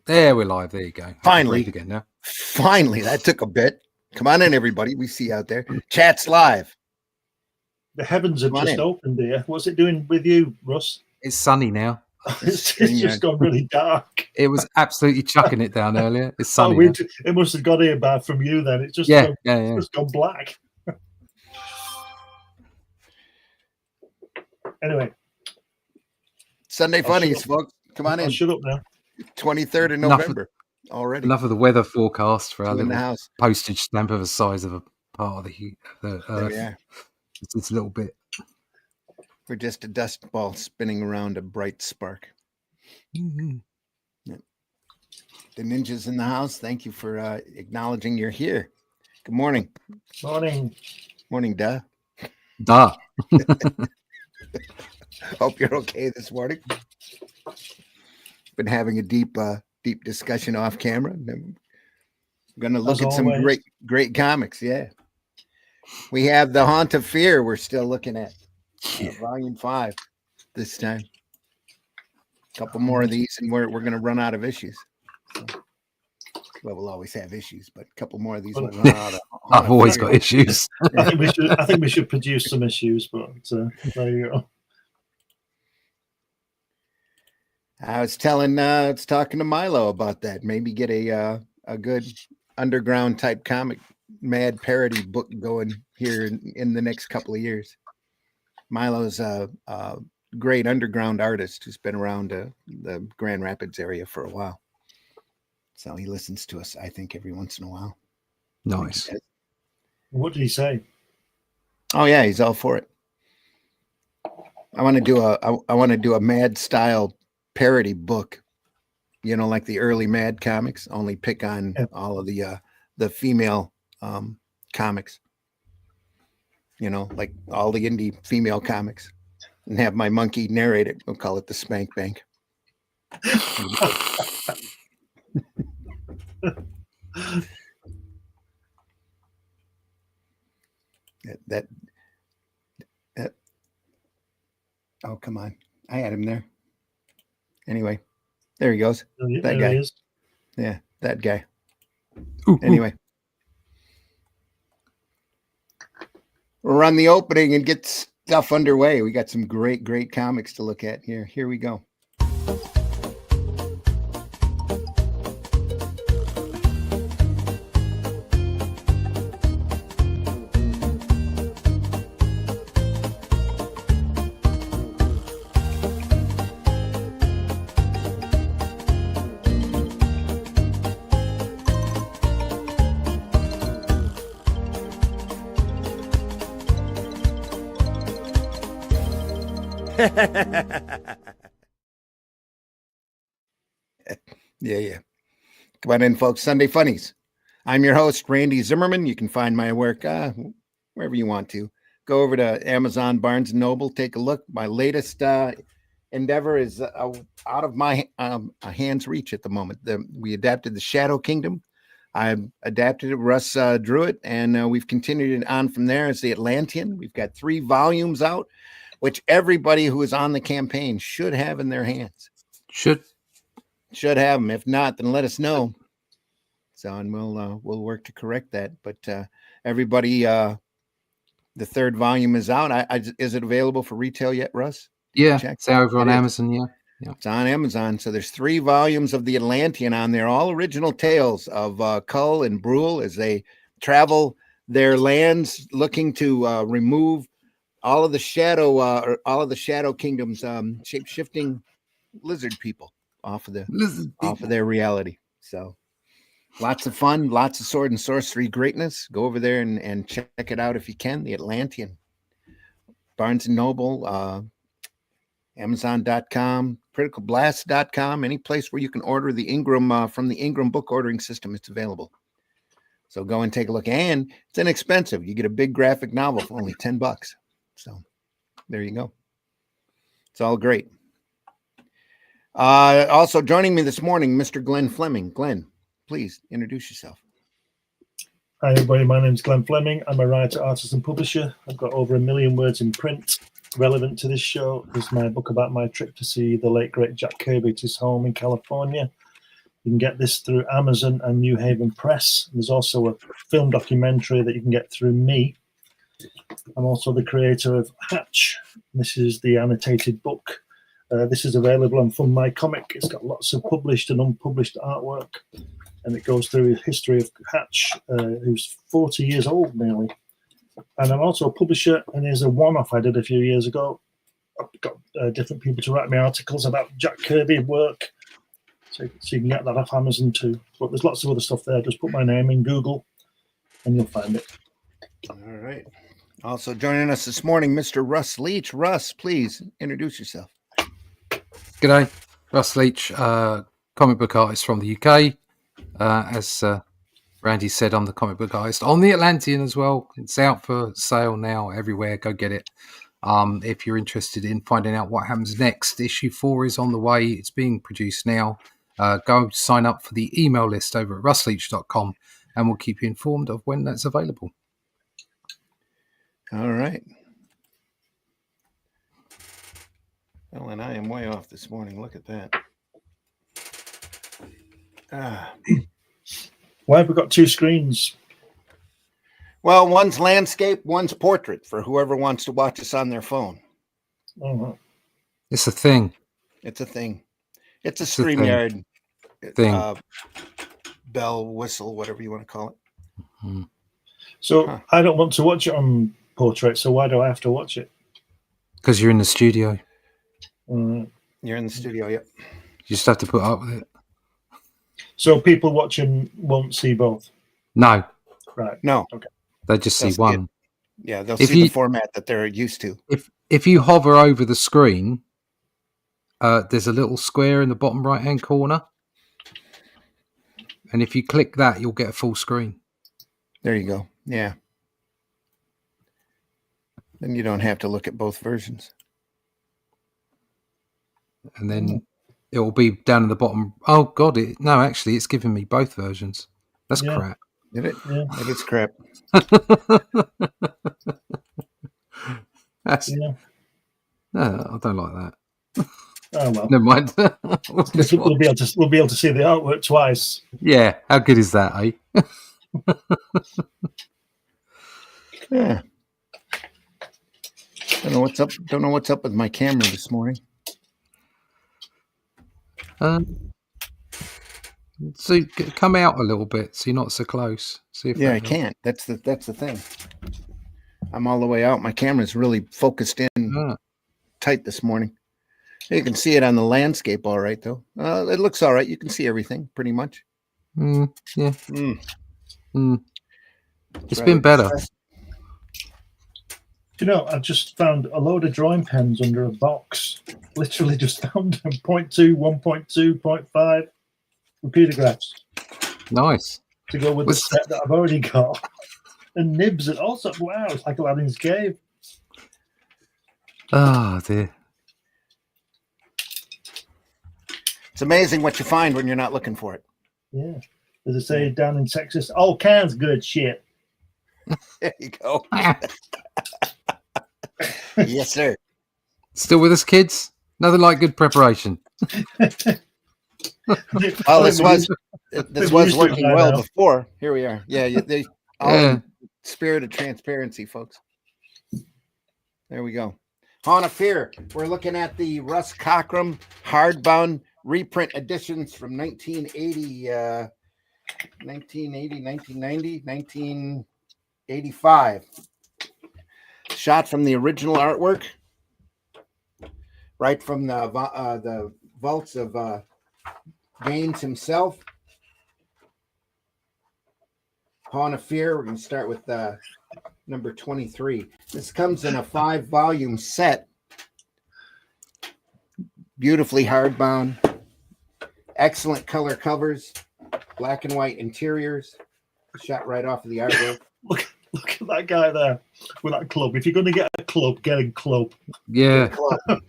There, we're live. There you go. Finally. Breathe again now. Finally, that took a bit. Come on in, everybody. We see you out there. Chat's live. The heavens have Come on just in. opened here. What's it doing with you, Russ? It's sunny now. It's just gone really dark. It was absolutely chucking it down earlier. It's sunny now. It must have got here bad from you then. It's just just gone black. Anyway. Sunday Funnies, folks. Come on in. Shut up now. 23rd of November already. Enough of the weather forecast for our in the little house. postage stamp of the size of a part of the Earth. There we are. It's a little bit. We're just a dust ball spinning around a bright spark. Mm-hmm. Yep. The ninjas in the house, thank you for acknowledging you're here. Good morning. Morning. Morning, duh. Duh. Hope you're okay this morning. Been having a deep discussion off camera. I'm going to look at some great comics. Yeah. We have The Haunt of Fear we're still looking at. Volume 5 this time. A couple more of these and we're going to run out of issues. So, well, we'll always have issues, but a couple more of these will run out of. I've always got issues. I think we should produce some issues, but there you go. I was talking to Milo about that. Maybe get a good underground type comic mad parody book going here in the next couple of years. Milo's a great underground artist who's been around the Grand Rapids area for a while. So he listens to us, I think, every once in a while. Nice. What did he say? Oh yeah, he's all for it. I want to do a Mad style parody book, like the early Mad comics, only pick on all of the female comics, like all the indie female comics, and have my monkey narrate it. We'll call it the Spank Bank. that oh, come on. I had him there. Anyway, there he goes. That guy. Yeah, that guy. Anyway. We'll run the opening and get stuff underway. We got some great comics to look at here. Here we go. Yeah. Come on in, folks. Sunday Funnies. I'm your host, Randy Zimmerman. You can find my work wherever you want to. Go over to Amazon, Barnes & Noble. Take a look. My latest endeavor is out of my hand's reach at the moment. We adapted The Shadow Kingdom. I adapted it. Russ drew it, and we've continued it on from there. It's The Atlantean. We've got 3 volumes out, which everybody who is on the campaign should have in their hands. Should have them. If not, then let us know. So, and we'll work to correct that. But everybody, the 3rd volume is out. Is it available for retail yet, Russ? Yeah, it's over on Amazon. Yeah, it's on Amazon. So there's 3 volumes of The Atlantean on there, all original tales of Kull and Brule as they travel their lands, looking to remove all of the shadow kingdoms, shape-shifting lizard people off of their reality. So lots of fun, lots of sword and sorcery greatness. Go over there and check it out if you can. The Atlantean. Barnes & Noble, Amazon.com, criticalblast.com, any place where you can order the Ingram from the Ingram book ordering system, it's available. So go and take a look. And it's inexpensive. You get a big graphic novel for only $10. So there you go. It's all great. Also joining me this morning, Mr. Glenn Fleming. Glenn, please introduce yourself. Hi, everybody. My name is Glenn Fleming. I'm a writer, artist, and publisher. I've got over 1 million words in print relevant to this show. This is my book about my trip to see the late, great Jack Kirby at his home in California. You can get this through Amazon and New Haven Press. There's also a film documentary that you can get through me. I'm also the creator of Hatch. This is the annotated book. This is available on Fun My Comic. It's got lots of published and unpublished artwork, and it goes through the history of Hatch, who's 40 years old nearly. And I'm also a publisher, and here's a one-off I did a few years ago. I've got different people to write me articles about Jack Kirby work, so you can get that off Amazon too. But there's lots of other stuff there. Just put my name in Google, and you'll find it. All right. Also joining us this morning, Mr. Russ Leach. Russ, please introduce yourself. G'day, Russ Leach, comic book artist from the UK. As Randy said, I'm the comic book artist on the Atlantean as well. It's out for sale now everywhere. Go get it. If you're interested in finding out what happens next, issue 4 is on the way. It's being produced now. Go sign up for the email list over at russleach.com, and we'll keep you informed of when that's available. All right. Well, and I am way off this morning. Look at that. Why have we got 2 screens? Well, one's landscape, one's portrait for whoever wants to watch us on their phone. Oh, It's a thing. It's a thing. It's a StreamYard thing. Bell, whistle, whatever you want to call it. Mm-hmm. So I don't want to watch it on portrait, so why do I have to watch it? Because you're in the studio. You're in the studio, yep. You just have to put up with it. So people watching won't see both? No. Right. No. Okay. They just see one. Yeah, they'll see the format that they're used to. If you hover over the screen, there's a little square in the bottom right-hand corner. And if you click that, you'll get a full screen. There you go. Yeah. Then you don't have to look at both versions. And then it will be down in the bottom. Oh, God. No, actually, it's giving me both versions. That's crap. Did it? Yeah. It is crap. No, I don't like that. Oh, well. Never mind. we'll be able to see the artwork twice. Yeah. How good is that, eh? Yeah. Don't know what's up with my camera this morning. So come out a little bit so you're not so close. See if I can't. That's the thing. I'm all the way out. My camera's really focused in tight this morning. You can see it on the landscape all right, though. It looks all right. You can see everything pretty much. Yeah. It's been better. You know, I just found a load of drawing pens under a box. Literally just found them. 0.2, 1.2, 0.5 repeatographs. Nice. To go with the set that I've already got. And nibs and also, wow, it's like Aladdin's cave. Oh, dear. It's amazing what you find when you're not looking for it. Yeah. As I say down in Texas, all kinds of good shit. There you go. Yes, sir. Still with us, kids? Nothing like good preparation. Well, this was working well before. Here we are. Yeah, they all spirit of transparency, folks. There we go. Hawn of Fear. We're looking at the Russ Cockrum hardbound reprint editions from 1980, 1990, 1985. Shot from the original artwork, right from the vaults of Gaines himself. Hawn of Fear. We're going to start with number 23. This comes in a 5-volume set. Beautifully hardbound. Excellent color covers. Black and white interiors. Shot right off of the artwork. Look at that guy there with that club. If you're going to get a club, get a club. Yeah.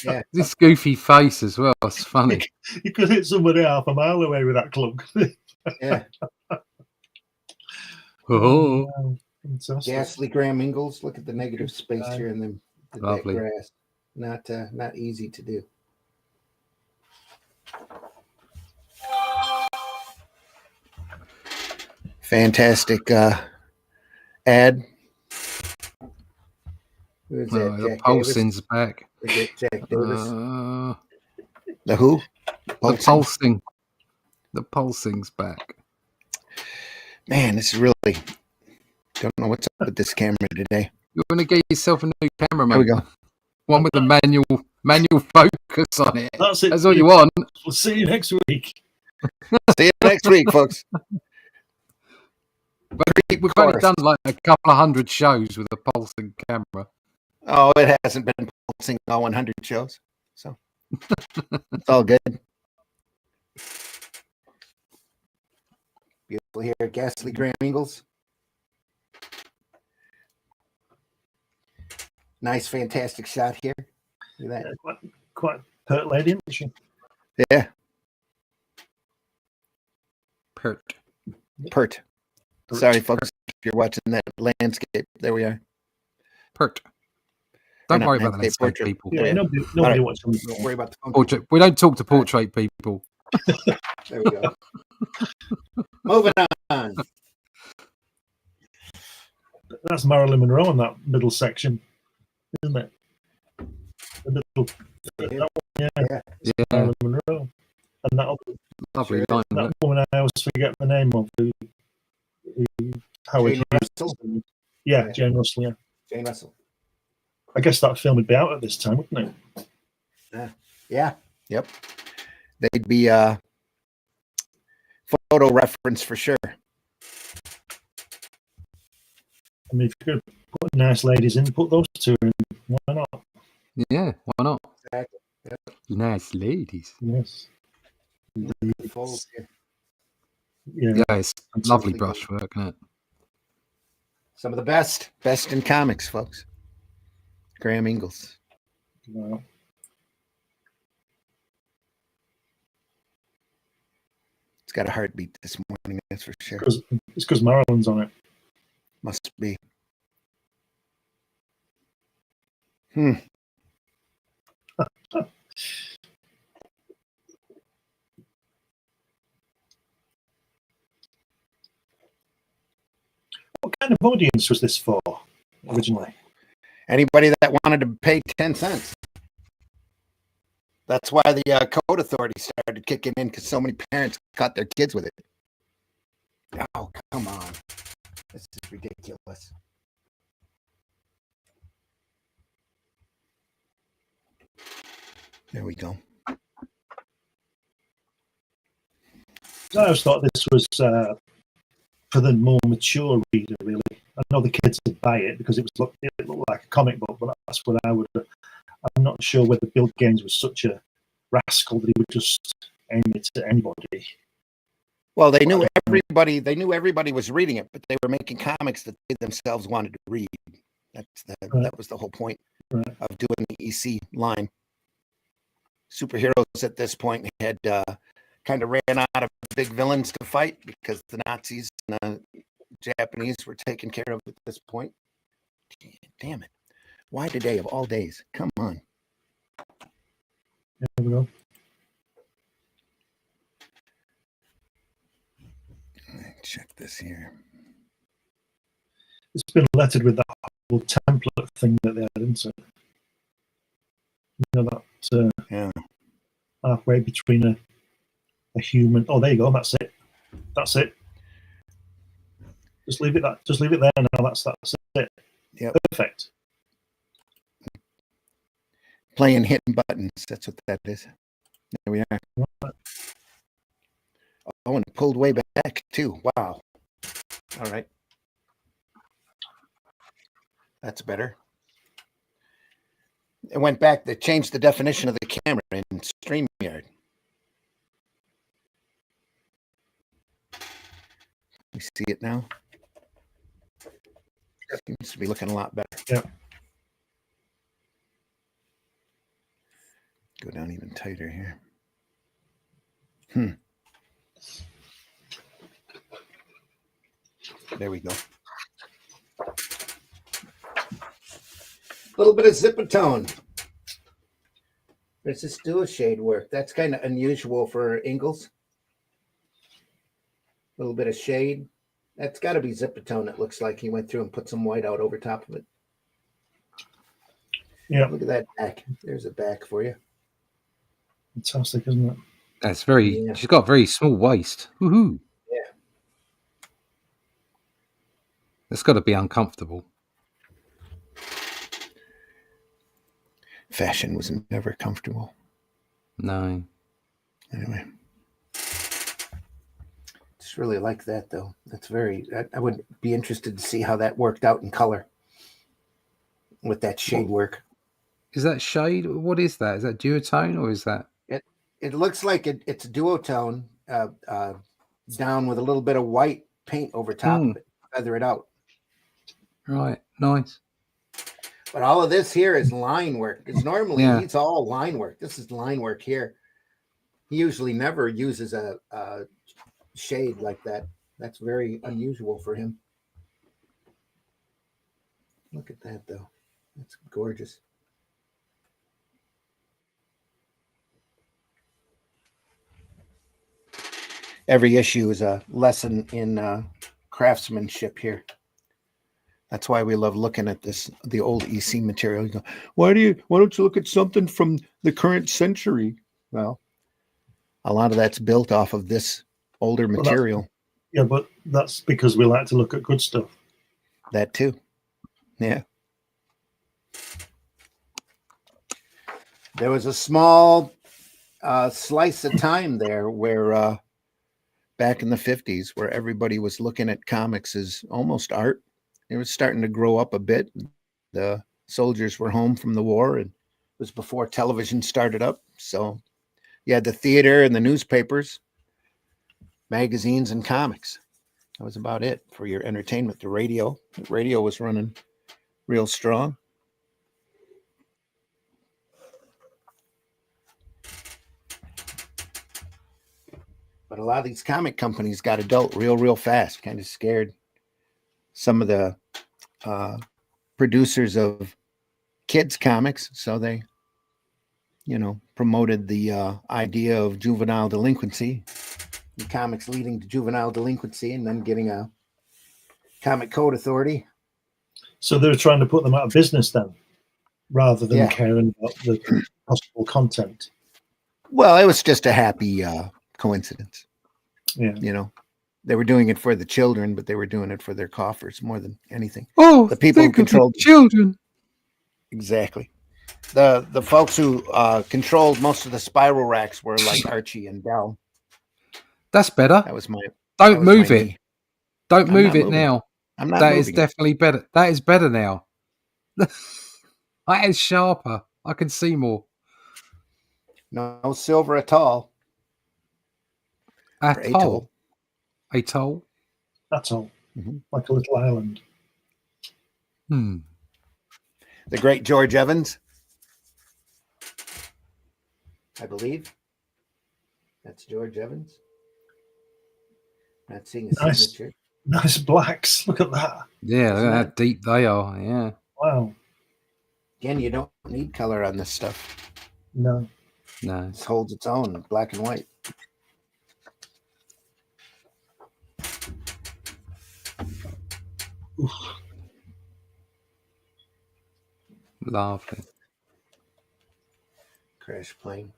Yeah. This goofy face as well. It's funny. You could hit somebody half a mile away with that club. Yeah. Oh. GHASTLY Graham Ingels. Look at the negative space here in the Lovely. grass. Not easy to do. Fantastic ad. Who's that? The Jack Davis? pulsing's back. Is it Jack Davis? The The who? Pulsing? The pulsing's back. Man, this is really don't know what's up with this camera today. You're gonna get yourself a new camera, mate. Here we go. One with the manual focus on it. That's it. That's all you want. We'll see you next week. See you next week, folks. But we've only done like a couple of hundred shows with a pulsing camera. Oh, it hasn't been pulsing all 100 shows, so it's all good. Beautiful here at Ghastly Graham Ingels. Nice, fantastic shot here. Look at that. Yeah, quite pert lady, isn't she? Yeah. Pert. Sorry, folks, if you're watching that landscape. There we are. Pert. Don't Or worry not about the landscape portrait. people. Yeah, Yeah. nobody Right. wants to. Don't worry about the phone. Portrait. We don't talk to portrait people. There we go. Moving on. That's Marilyn Monroe in that middle section, isn't it? The middle, that one, yeah, Yeah. Marilyn Monroe. And that Lovely Sure. line. that woman I always forget the name of. Howard Jane Hughes. Russell? Yeah, Jane Russell. Yeah, Jane Russell. I guess that film would be out at this time, wouldn't it? Yeah. Yep. They'd be photo reference for sure. I mean, if you're going to put nice ladies in, put those two in. Why not? Yeah, why not? Exactly. Nice ladies. Yes. Folds here. Yeah. Yeah, it's lovely Absolutely. brushwork, isn't it? Some of the best in comics, folks. Graham Ingels. Wow. It's got a heartbeat this morning, that's for sure. It's because Marilyn's on it. Must be. What kind of audience was this for originally? Anybody that wanted to pay 10 cents. That's why the code authority started kicking in, because so many parents caught their kids with it. Oh, come on. This is ridiculous. There we go. I always thought this was for the more mature reader, really. I know the kids would buy it because it looked like a comic book, but that's what I would. I'm not sure whether Bill Gaines was such a rascal that he would just aim it at anybody. Well, they knew everybody. They knew everybody was reading it, but they were making comics that they themselves wanted to read. That was the whole point of doing the EC line. Superheroes at this point had kind of ran out of big villains to fight because the Nazis and the Japanese were taken care of at this point. Damn it. Why today of all days? Come on. There we go. Check this here. It's been lettered with that whole template thing that they had, isn't it? You know, that Yeah. halfway between a human. Oh, there you go. That's it. That's it. Just leave it there now. That's it. Yep. Perfect. Playing hitting buttons. That's what that is. There we are. Oh, and it pulled way back too. Wow. All right. That's better. It went back. They changed the definition of the camera in StreamYard. You see it now? Seems to be looking a lot better. Yeah. Go down even tighter here. There we go. A little bit of zipatone. There's this dual shade work. That's kind of unusual for Ingels. A little bit of shade That's got to be Zippertone. It looks like he went through and put some white out over top of it. Yeah, Look at that back. There's a back for you. fantastic, isn't it? That's very. Yeah. She's got a very small waist. Woohoo! Yeah. It's got to be uncomfortable. Fashion was never comfortable. No. Anyway. Just really like that, though. That's very. I would be interested to see how that worked out in color with that shade work. Is that shade? What is that? Is that duotone or is that? It looks like it's a duotone down with a little bit of white paint over top of it. Feather it out. Right. Nice. But all of this here is line work. Because normally it's all line work. This is line work here. He usually never uses a shade like that. That's very unusual for him. Look at that, though. That's gorgeous. Every issue is a lesson in craftsmanship here. That's why we love looking at the old EC material. You go, why don't you look at something from the current century? Well, a lot of that's built off of this older material. But that's because we like to look at good stuff. That too. Yeah. There was a small slice of time there where back in the 50s where everybody was looking at comics as almost art. It was starting to grow up a bit. The soldiers were home from the war, and it was before television started up. So you had the theater and the newspapers, magazines, and comics. That was about it for your entertainment. The radio was running real strong. But a lot of these comic companies got adult real fast, kind of scared some of the producers of kids comics. So they, promoted the idea of juvenile delinquency, the comics leading to juvenile delinquency, and then getting a comic code authority. So they're trying to put them out of business then, rather than caring about the possible content. Well, it was just a happy coincidence. Yeah. They were doing it for the children, but they were doing it for their coffers more than anything. Oh, the people who controlled children. Exactly. The folks who controlled most of the spiral racks were like Archie and Dell. That's better. That was my. Don't move it. Knee. Don't move it now. I'm not. That moving is definitely better. That is better now. That is sharper. I can see more. No silver at all. Atoll. Atoll. Atoll. Mm-hmm. Like a little island. The great George Evans, I believe. That's George Evans. Not seeing a signature. Nice blacks. Look at that. Yeah, look at how deep they are. Yeah. Wow. Again, you don't need color on this stuff. No. It holds its own, black and white. Oof. Lovely. Crash plane.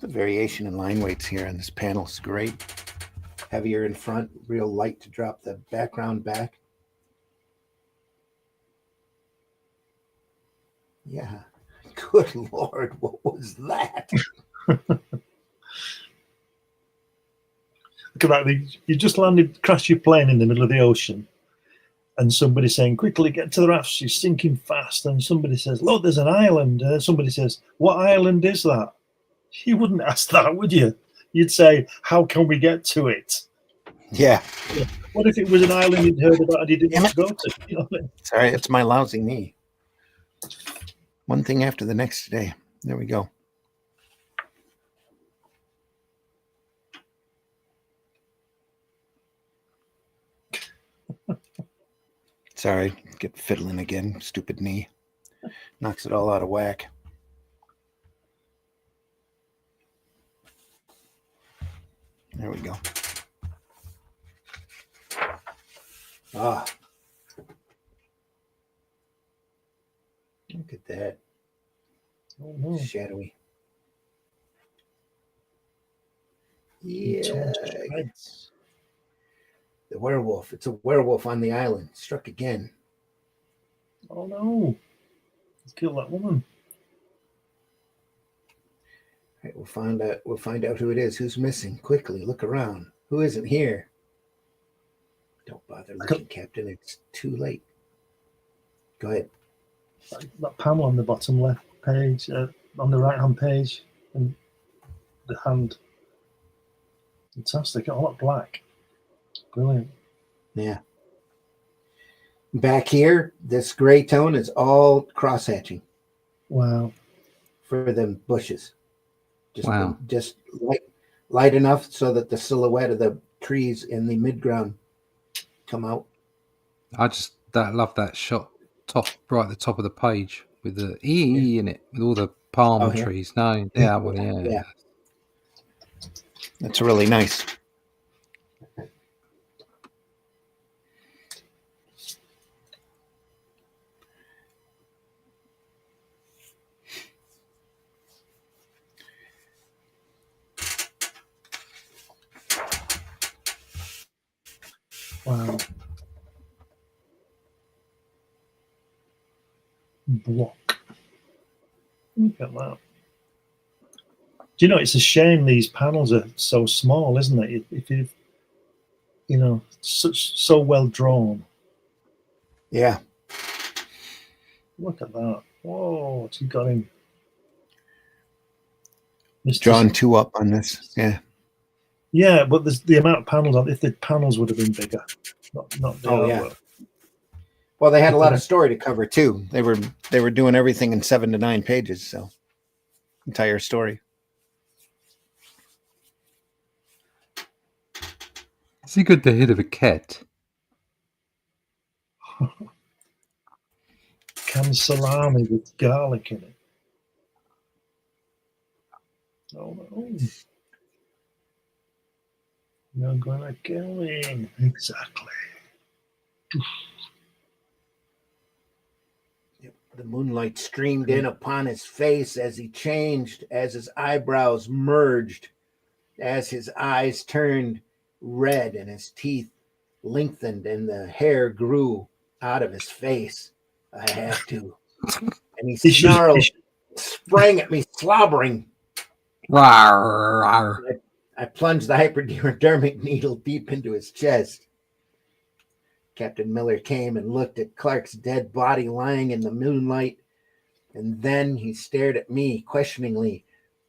The variation in line weights here on this panel is great. Heavier in front, real light to drop the background back. Yeah. Good Lord, what was that? Look at that. You just crashed your plane in the middle of the ocean, and somebody saying, quickly get to the rafts, you're sinking fast. And somebody says, look, there's an island. Somebody says, what island is that? You wouldn't ask that, would you? You'd say, how can we get to it? Yeah. What if it was an island you'd heard about and you didn't want to go to? You know what I mean? Sorry, it's my lousy knee. One thing after the next today. There we go. Sorry, get fiddling again. Stupid knee. Knocks it all out of whack. There we go. Ah. Look at that. Oh, no. Shadowy. You torn to Yeah. shreds. The werewolf. It's a werewolf on the island. Struck again. Oh no. Let's kill that woman. All right, we'll find out who it is. Who's missing? Quickly, look around. Who isn't here? Don't bother looking, Captain. It's too late. Go ahead. That panel on the bottom left page, on the right hand page, and the hand. Fantastic. All that black. Brilliant. Yeah. Back here, this gray tone is all cross-hatching. Wow. For the bushes. Just light enough so that the silhouette of the trees in the midground come out. I just love that shot right at the top of the page with the E in it, with all the palm trees. No, that one, yeah. That's really nice. Wow. Block. Look at that. Do you know, it's a shame these panels are so small, isn't it? If you so well drawn. Yeah. Look at that. Whoa, what's he got in? Drawn two up on this. Yeah. Yeah, but there's the amount of panels on. If the panels would have been bigger, not the artwork. Well, they had a lot of story to cover too. They were doing everything in 7 to 9 pages, so entire story. Is he good the head of a cat? Canned salami with garlic in it. Oh no. You're gonna kill me. Exactly. The moonlight streamed in upon his face as he changed, as his eyebrows merged, as his eyes turned red and his teeth lengthened and the hair grew out of his face. I have to. And he snarled, sprang at me, slobbering. I plunged the hypodermic needle deep into his chest. Captain Miller came and looked at Clark's dead body lying in the moonlight, and then he stared at me questioningly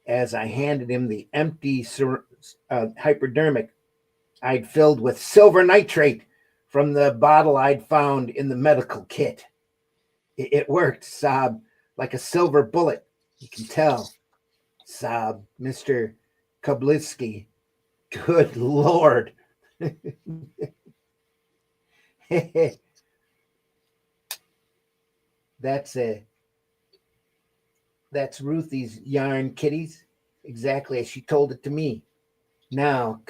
as I handed him the empty hypodermic I'd filled with silver nitrate from the bottle I'd found in the medical kit. It worked, sobbed, like a silver bullet. You can tell, sobbed Mr. Kobliski. Good Lord. That's Ruthie's yarn, kiddies, exactly as she told it to me. Now,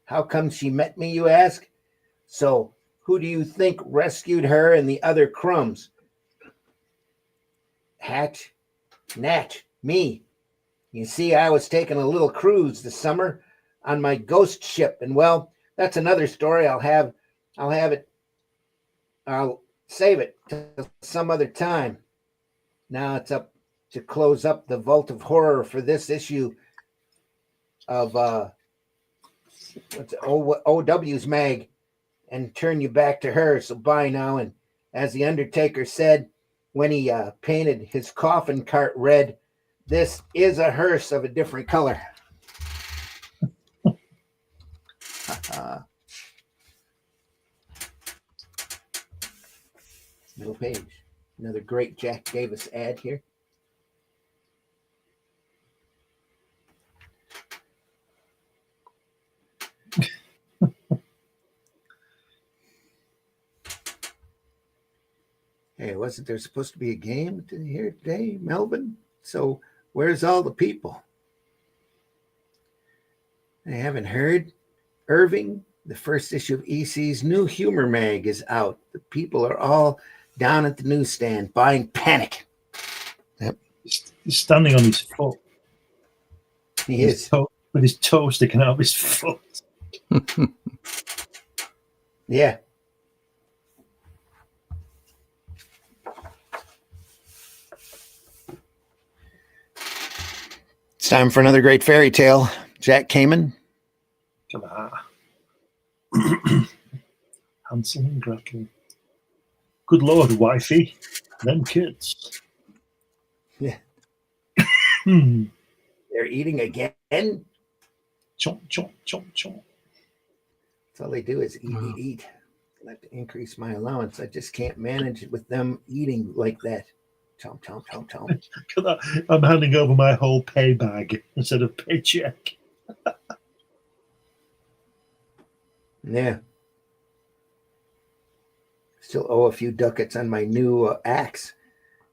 how come she met me, you ask? So, who do you think rescued her and the other crumbs? Hatch, Natch, me. You see, I was taking a little cruise this summer on my ghost ship, and well, that's another story. I'll save it till some other time. Now it's up to close up the vault of horror for this issue of OW's mag and turn you back to her. So bye now. And as the Undertaker said when he painted his coffin cart red, this is a hearse of a different color. Middle page. Another great Jack Davis ad here. Hey, wasn't there supposed to be a game here today, Melbourne? So where's all the people? I haven't heard. Irving, the first issue of EC's new humor mag is out. The people are all down at the newsstand buying Panic. Yep. He's standing on his foot. He is. With his toe sticking out of his foot. Yeah. It's time for another great fairy tale. Jack Kamen. Come on. Hansel and Gretel. Good Lord, wifey. Them kids. Yeah. Hmm. They're eating again. Chomp, chomp, chomp, chomp. That's all they do is eat. I have to increase my allowance. I just can't manage it with them eating like that. Chomp, chomp, chomp, chomp. I'm handing over my whole pay bag instead of paycheck. Yeah. Still owe a few ducats on my new axe.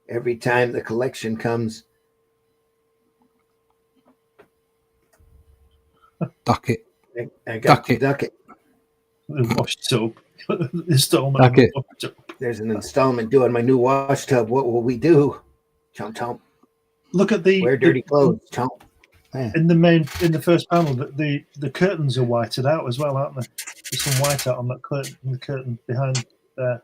Every time the collection comes. Ducket. I got to duck it. The wash tub. Installment. Duck it. There's an installment due on my new wash tub. What will we do? Chomp, chomp. Look at the wear dirty clothes. Chomp. Yeah. In the first panel, the curtains are whited out as well, aren't they? There's some white out on that curtain. The curtain behind there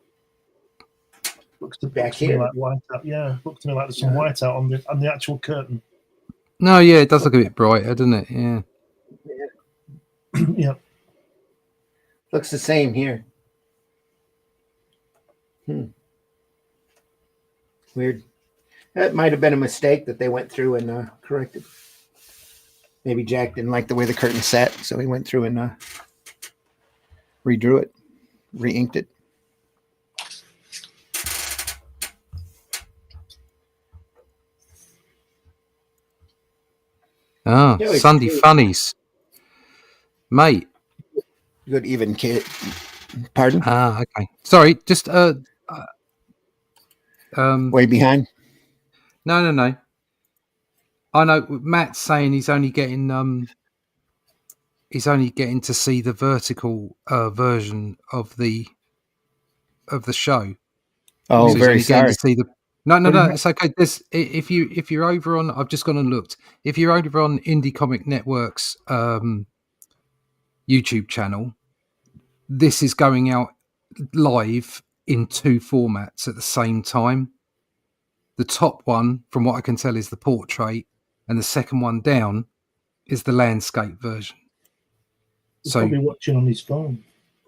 looks to me like white out. Yeah, looks to me like there's some white out on the actual curtain. No, yeah, it does look a bit brighter, doesn't it? Yeah. Yeah. Looks the same here. Weird. That might have been a mistake that they went through and corrected. Maybe Jack didn't like the way the curtain sat, so he went through and redrew it, re-inked it. Oh, Sunday Funnies. Mate. Good even kid. Pardon? Okay. Sorry, just way behind. No. I know Matt's saying he's only getting to see the vertical version of the show. Oh, so very sorry. To see no, it's okay. If you're over on, I've just gone and looked. If you're over on Indie Comic Network's YouTube channel, this is going out live in 2 formats at the same time. The top one, from what I can tell, is the portrait, and the second one down is the landscape version. He's probably watching on his phone.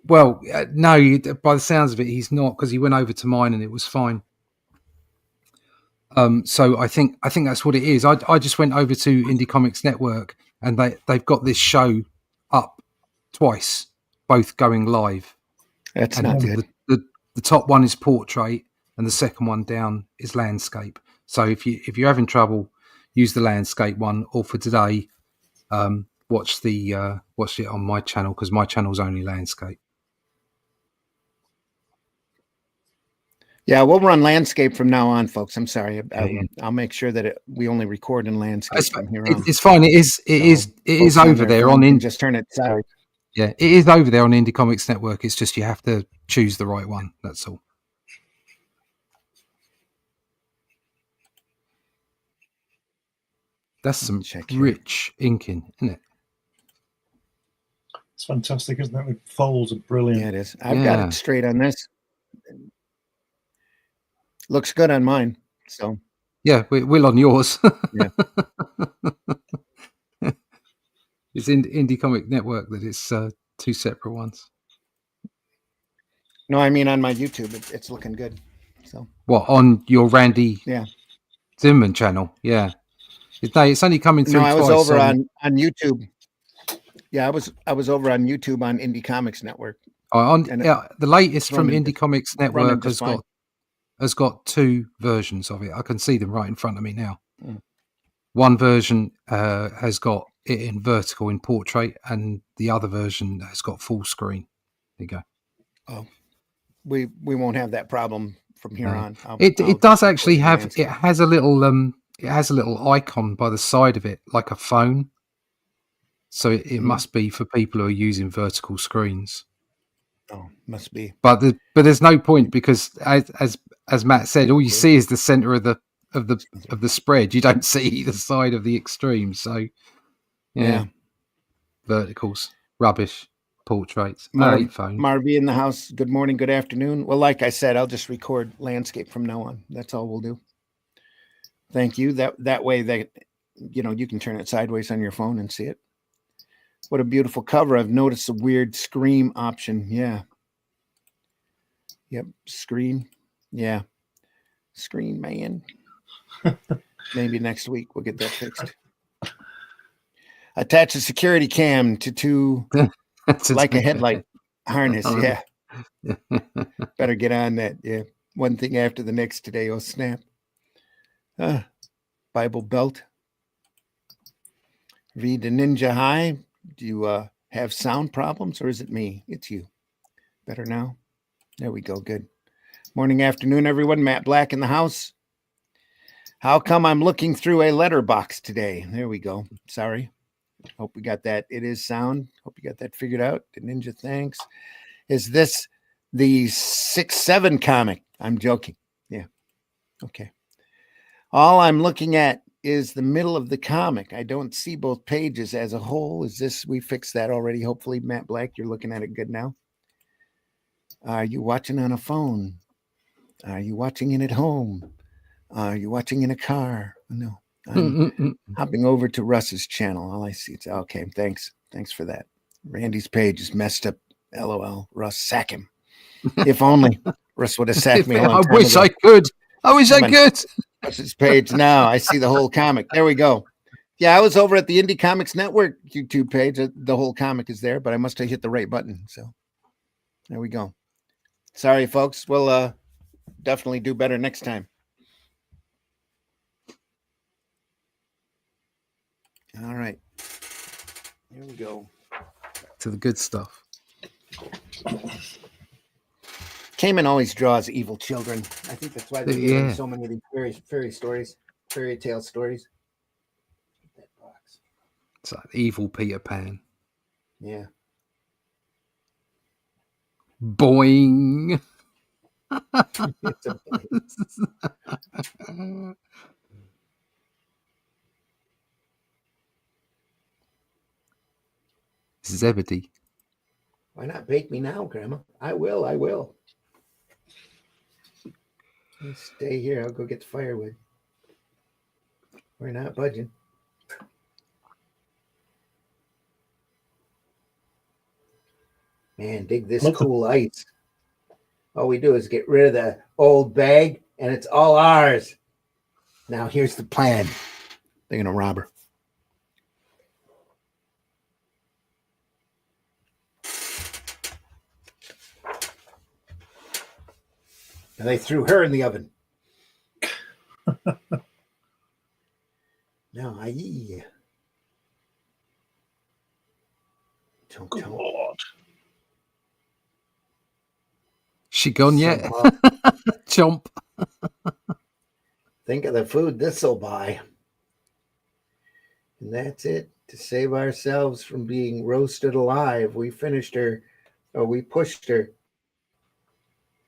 Well, no, by the sounds of it, he's not, because he went over to mine and it was fine. So I think that's what it is. I just went over to Indie Comics Network and they've got this show up twice, both going live. That's not good. The top one is portrait and the second one down is landscape. So if you're having trouble, use the landscape one, or for today, watch it on my channel, because my channel's only landscape. Yeah, we'll run landscape from now on, folks. I'm sorry. I'll make sure that we only record in landscape from here on. It's fine. It is over there on just turn it side. Yeah, it is over there on Indie Comics Network. It's just you have to choose the right one. That's all. That's some rich inking, isn't it? It's fantastic, isn't it? The folds are brilliant. Yeah, it is. I've got it straight on this. Looks good on mine. So yeah, we'll on yours. Yeah. It's Indie Comic Network that it's 2 separate ones. No, I mean on my YouTube, it's looking good. So what, on your Randy Zimmerman channel? Yeah. It's only coming through. No, I was over on YouTube. Yeah, I was over on YouTube on Indie Comics Network. The latest from Indie Comics Network has got 2 versions of it. I can see them right in front of me now. One version has got it in vertical in portrait, and the other version has got full screen. There you go. Oh, we won't have that problem from here on. It does actually have. It has a little icon by the side of it, like a phone. So it must be for people who are using vertical screens. Oh, must be. But there's no point, because as Matt said, all you see is the center of the spread. You don't see either side of the extreme. So yeah. Verticals, rubbish. Portraits. I hate phones. Marvy in the house. Good morning, good afternoon. Well, like I said, I'll just record landscape from now on. That's all we'll do. Thank you. That way that you can turn it sideways on your phone and see it. What a beautiful cover. I've noticed a weird scream option. Yeah. Yep. Screen. Yeah. Screen man. Maybe next week we'll get that fixed. Attach a security cam to like a headlight harness. Yeah. Better get on that. Yeah. One thing after the next today. Oh, snap. Bible belt. Read the Ninja High. Do you have sound problems, or is it me? It's you. Better now? There we go. Good. Morning, afternoon, everyone. Matt Black in the house. How come I'm looking through a letterbox today? There we go. Sorry. Hope we got that. It is sound. Hope you got that figured out. The Ninja, thanks. Is this the 6-7 comic? I'm joking. Yeah. Okay. All I'm looking at is the middle of the comic. I don't see both pages as a whole. Is this, we fixed that already? Hopefully, Matt Black, you're looking at it good now. Are you watching on a phone? Are you watching it at home? Are you watching in a car? No. I'm hopping over to Russ's channel. All I see is, okay, thanks. Thanks for that. Randy's page is messed up. LOL. Russ, sack him. If only Russ would have sacked me a long time I wish ago. I could. I wish I could. Russ's page now. I see the whole comic. There we go. Yeah, I was over at the Indie Comics Network YouTube page. The whole comic is there, but I must have hit the right button. So there we go. Sorry, folks. We'll definitely do better next time. All right. Here we go. To the good stuff. Cayman always draws evil children. I think that's why they give so many of these fairy stories, fairy tale stories. That box. It's like evil Peter Pan. Yeah. Boing. Zebedee. Why not bake me now, Grandma? I will. You stay here. I'll go get the firewood. We're not budging. Man, dig this cool ice. All we do is get rid of the old bag, and it's all ours. Now, here's the plan. They're going to rob her. And they threw her in the oven. Now, aye. Good Lord. She gone yet? Chomp. Think of the food this'll buy. And that's it. To save ourselves from being roasted alive, we finished her, or we pushed her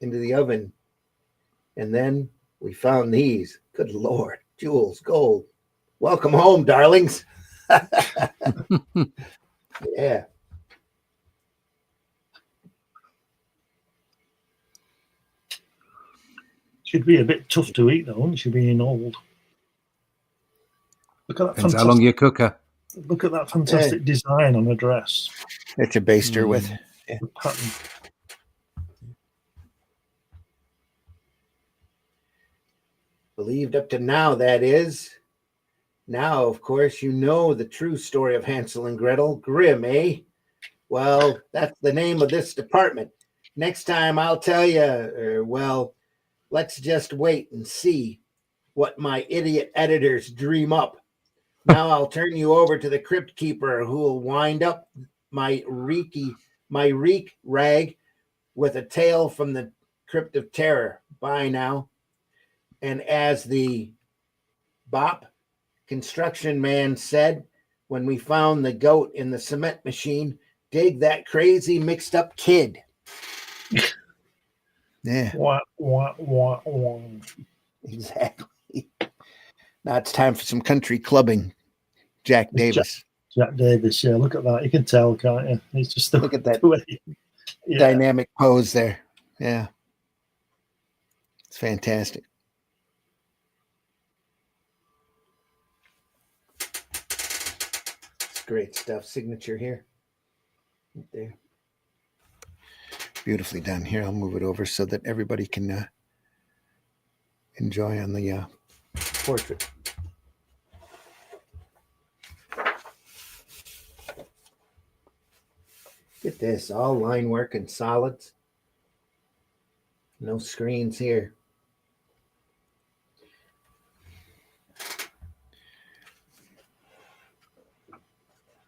into the oven. And then we found these. Good Lord. Jewels, gold. Welcome home, darlings. Yeah. She'd be a bit tough to eat, though, wouldn't she, being old? Look at that Depends how long you cook her. Look at that fantastic design on her dress. That you baste her with. Yeah. The pattern. Believed up to now, that is. Now, of course, you know the true story of Hansel and Gretel. Grim, eh? Well, that's the name of this department. Next time I'll tell you, well, let's just wait and see what my idiot editors dream up. Now I'll turn you over to the crypt keeper who will wind up my reek rag with a tale from the crypt of terror. Bye now. And as the Bop construction man said, when we found the goat in the cement machine. Dig that crazy mixed up kid. Yeah. Wah, wah, wah, wah. Exactly. Now it's time for some country clubbing. Jack Davis. Jack Davis, yeah, look at that. You can tell, can't you? It's just the, Look at that the way, dynamic pose there. Yeah. It's fantastic. It's great stuff. Signature here. Right there. Beautifully done. Here, I'll move it over so that everybody can enjoy on the portrait. Get this, all line work and solids. No screens here.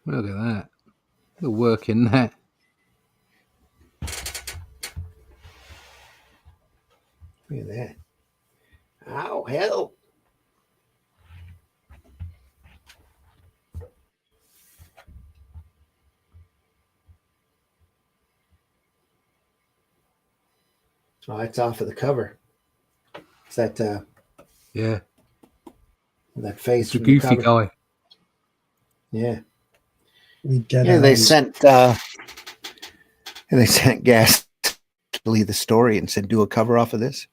Look at that. The work in that. Look at that. Ow, help. Oh, it's off of the cover. It's that Yeah. that face. It's a from the goofy cover. guy. Yeah. yeah. They sent Ghastly the story and said, do a cover off of this.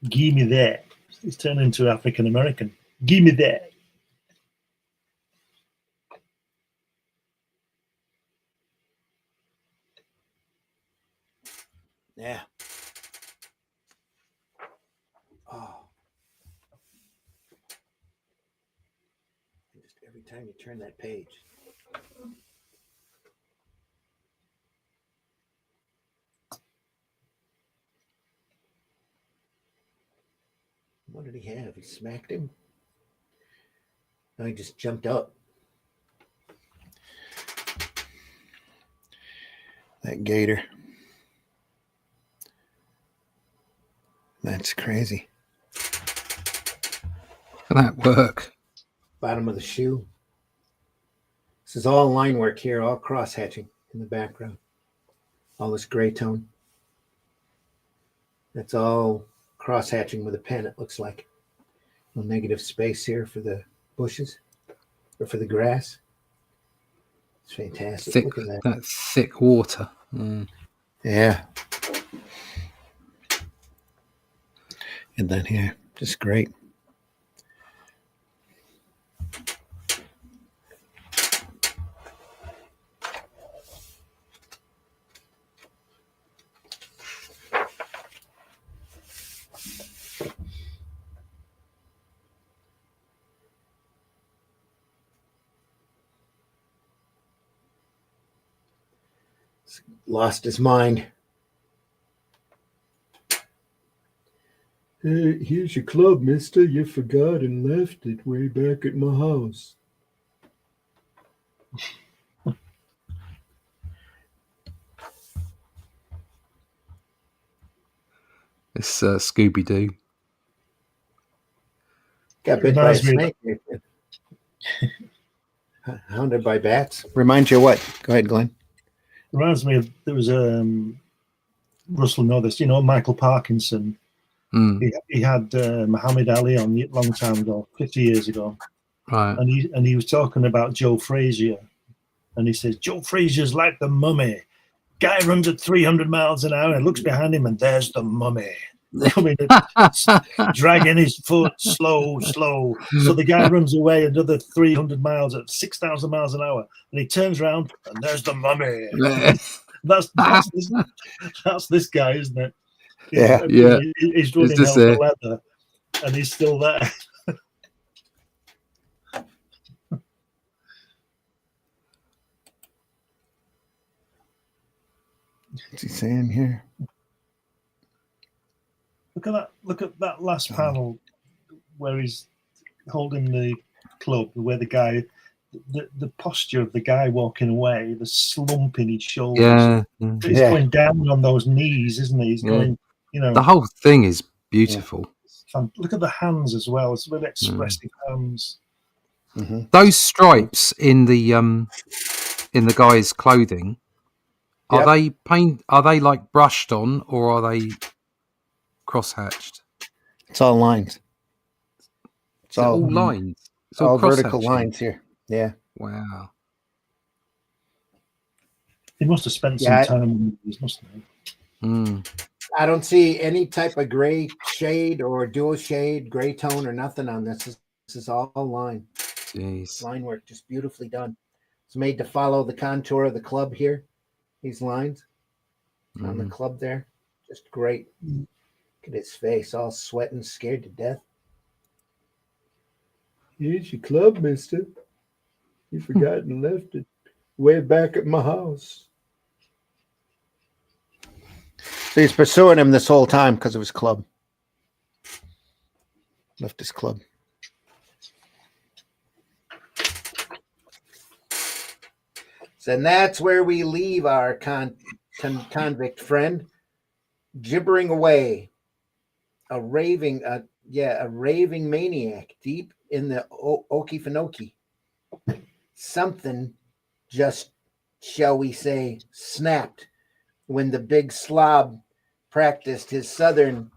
Give me that. He's turned into African American. Give me that. Yeah. Oh. Just every time you turn that page. What did he have? He smacked him? No, he just jumped up. That gator. That's crazy. Look at that work. Bottom of the shoe. This is all line work here, all cross hatching in the background. All this gray tone. That's all cross hatching with a pen, it looks like. No negative space here for the bushes or for the grass. It's fantastic. Thick, Look at that. that thick water. Mm. Yeah. And then here, just great. Lost his mind. Hey, here's your club, mister. You forgot and left it way back at my house. It's Scooby-Doo. Got bit by a snake. Hounded by bats. Reminds you of what? Go ahead, Glenn. Reminds me of, there was Russell Norris, Michael Parkinson. Mm. He had Muhammad Ali on a long time ago, 50 years ago. Right. And he was talking about Joe Frazier. And he says, Joe Frazier's like the mummy. Guy runs at 300 miles an hour and looks behind him and there's the mummy. I mean, dragging his foot slow. So the guy runs away another 300 miles at 6,000 miles an hour. And he turns around and there's the mummy. That's this guy, isn't it? Yeah. He's running hell for leather and he's still there. What's he saying here? Look at that last panel where he's holding the club, where the guy, the posture of the guy walking away, the slump in his shoulders. Yeah. He's going down on those knees, isn't he? He's going, The whole thing is beautiful. Look at the hands as well. It's really expressive hands. Mm-hmm. Those stripes in the guy's clothing, are they paint? Are they like brushed on, or are they cross-hatched? It's all lines. It's all lines. It's all vertical cross-hatching. lines here. Yeah. Wow. He must have spent some time on these, mustn't he? Mm. I don't see any type of gray shade or dual shade, gray tone or nothing on this. This is all line. Jeez. Line work, just beautifully done. It's made to follow the contour of the club here. These lines on the club there. Just great. Look at his face, all sweating, scared to death. Here's your club, mister. You forgot and left it way back at my house. So he's pursuing him this whole time because of his club. Left his club. So and that's where we leave our convict friend, gibbering away, a raving maniac deep in the Okefenokee. Something just, shall we say, snapped when the big slob practiced his southern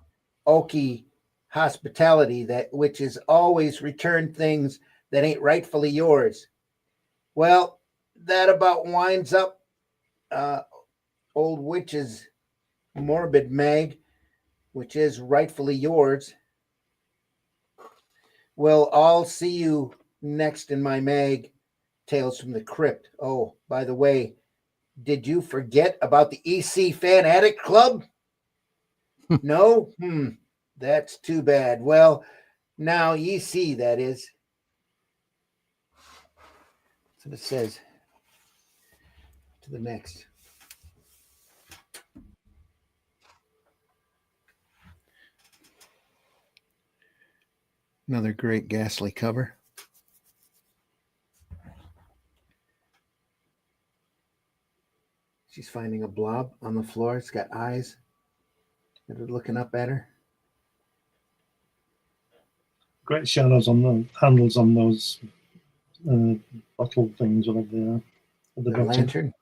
Okie hospitality, which is always return things that ain't rightfully yours. Well, that about winds up old witch's morbid mag, which is rightfully yours. Well, I'll see you next in my mag, Tales from the Crypt. Oh, by the way, did you forget about the EC Fan Addict Club? No? That's too bad. Well, now EC, that is. That's what it says. To the next. Another great Ghastly cover. She's finding a blob on the floor. It's got eyes that are looking up at her. Great shadows on the handles on those bottle things, whatever they are. At the bottom. Lantern.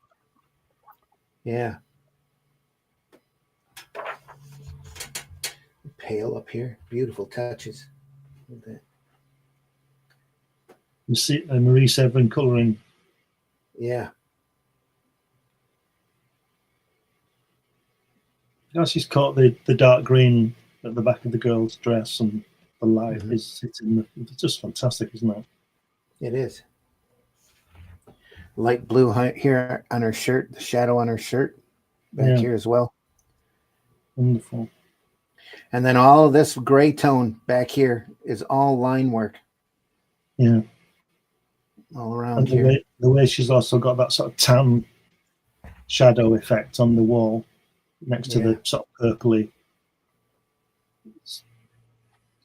Yeah. Pale up here. Beautiful touches. Look at that. Marie Severin colouring. Yeah. Now she's caught the dark green at the back of the girl's dress, and the light is hitting. It's just fantastic, isn't it? It is. Light blue here on her shirt, the shadow on her shirt back here as well. Wonderful. And then all of this gray tone back here is all line work. Yeah. All around here. The way she's also got that sort of tan shadow effect on the wall next to the sort of purpley. It's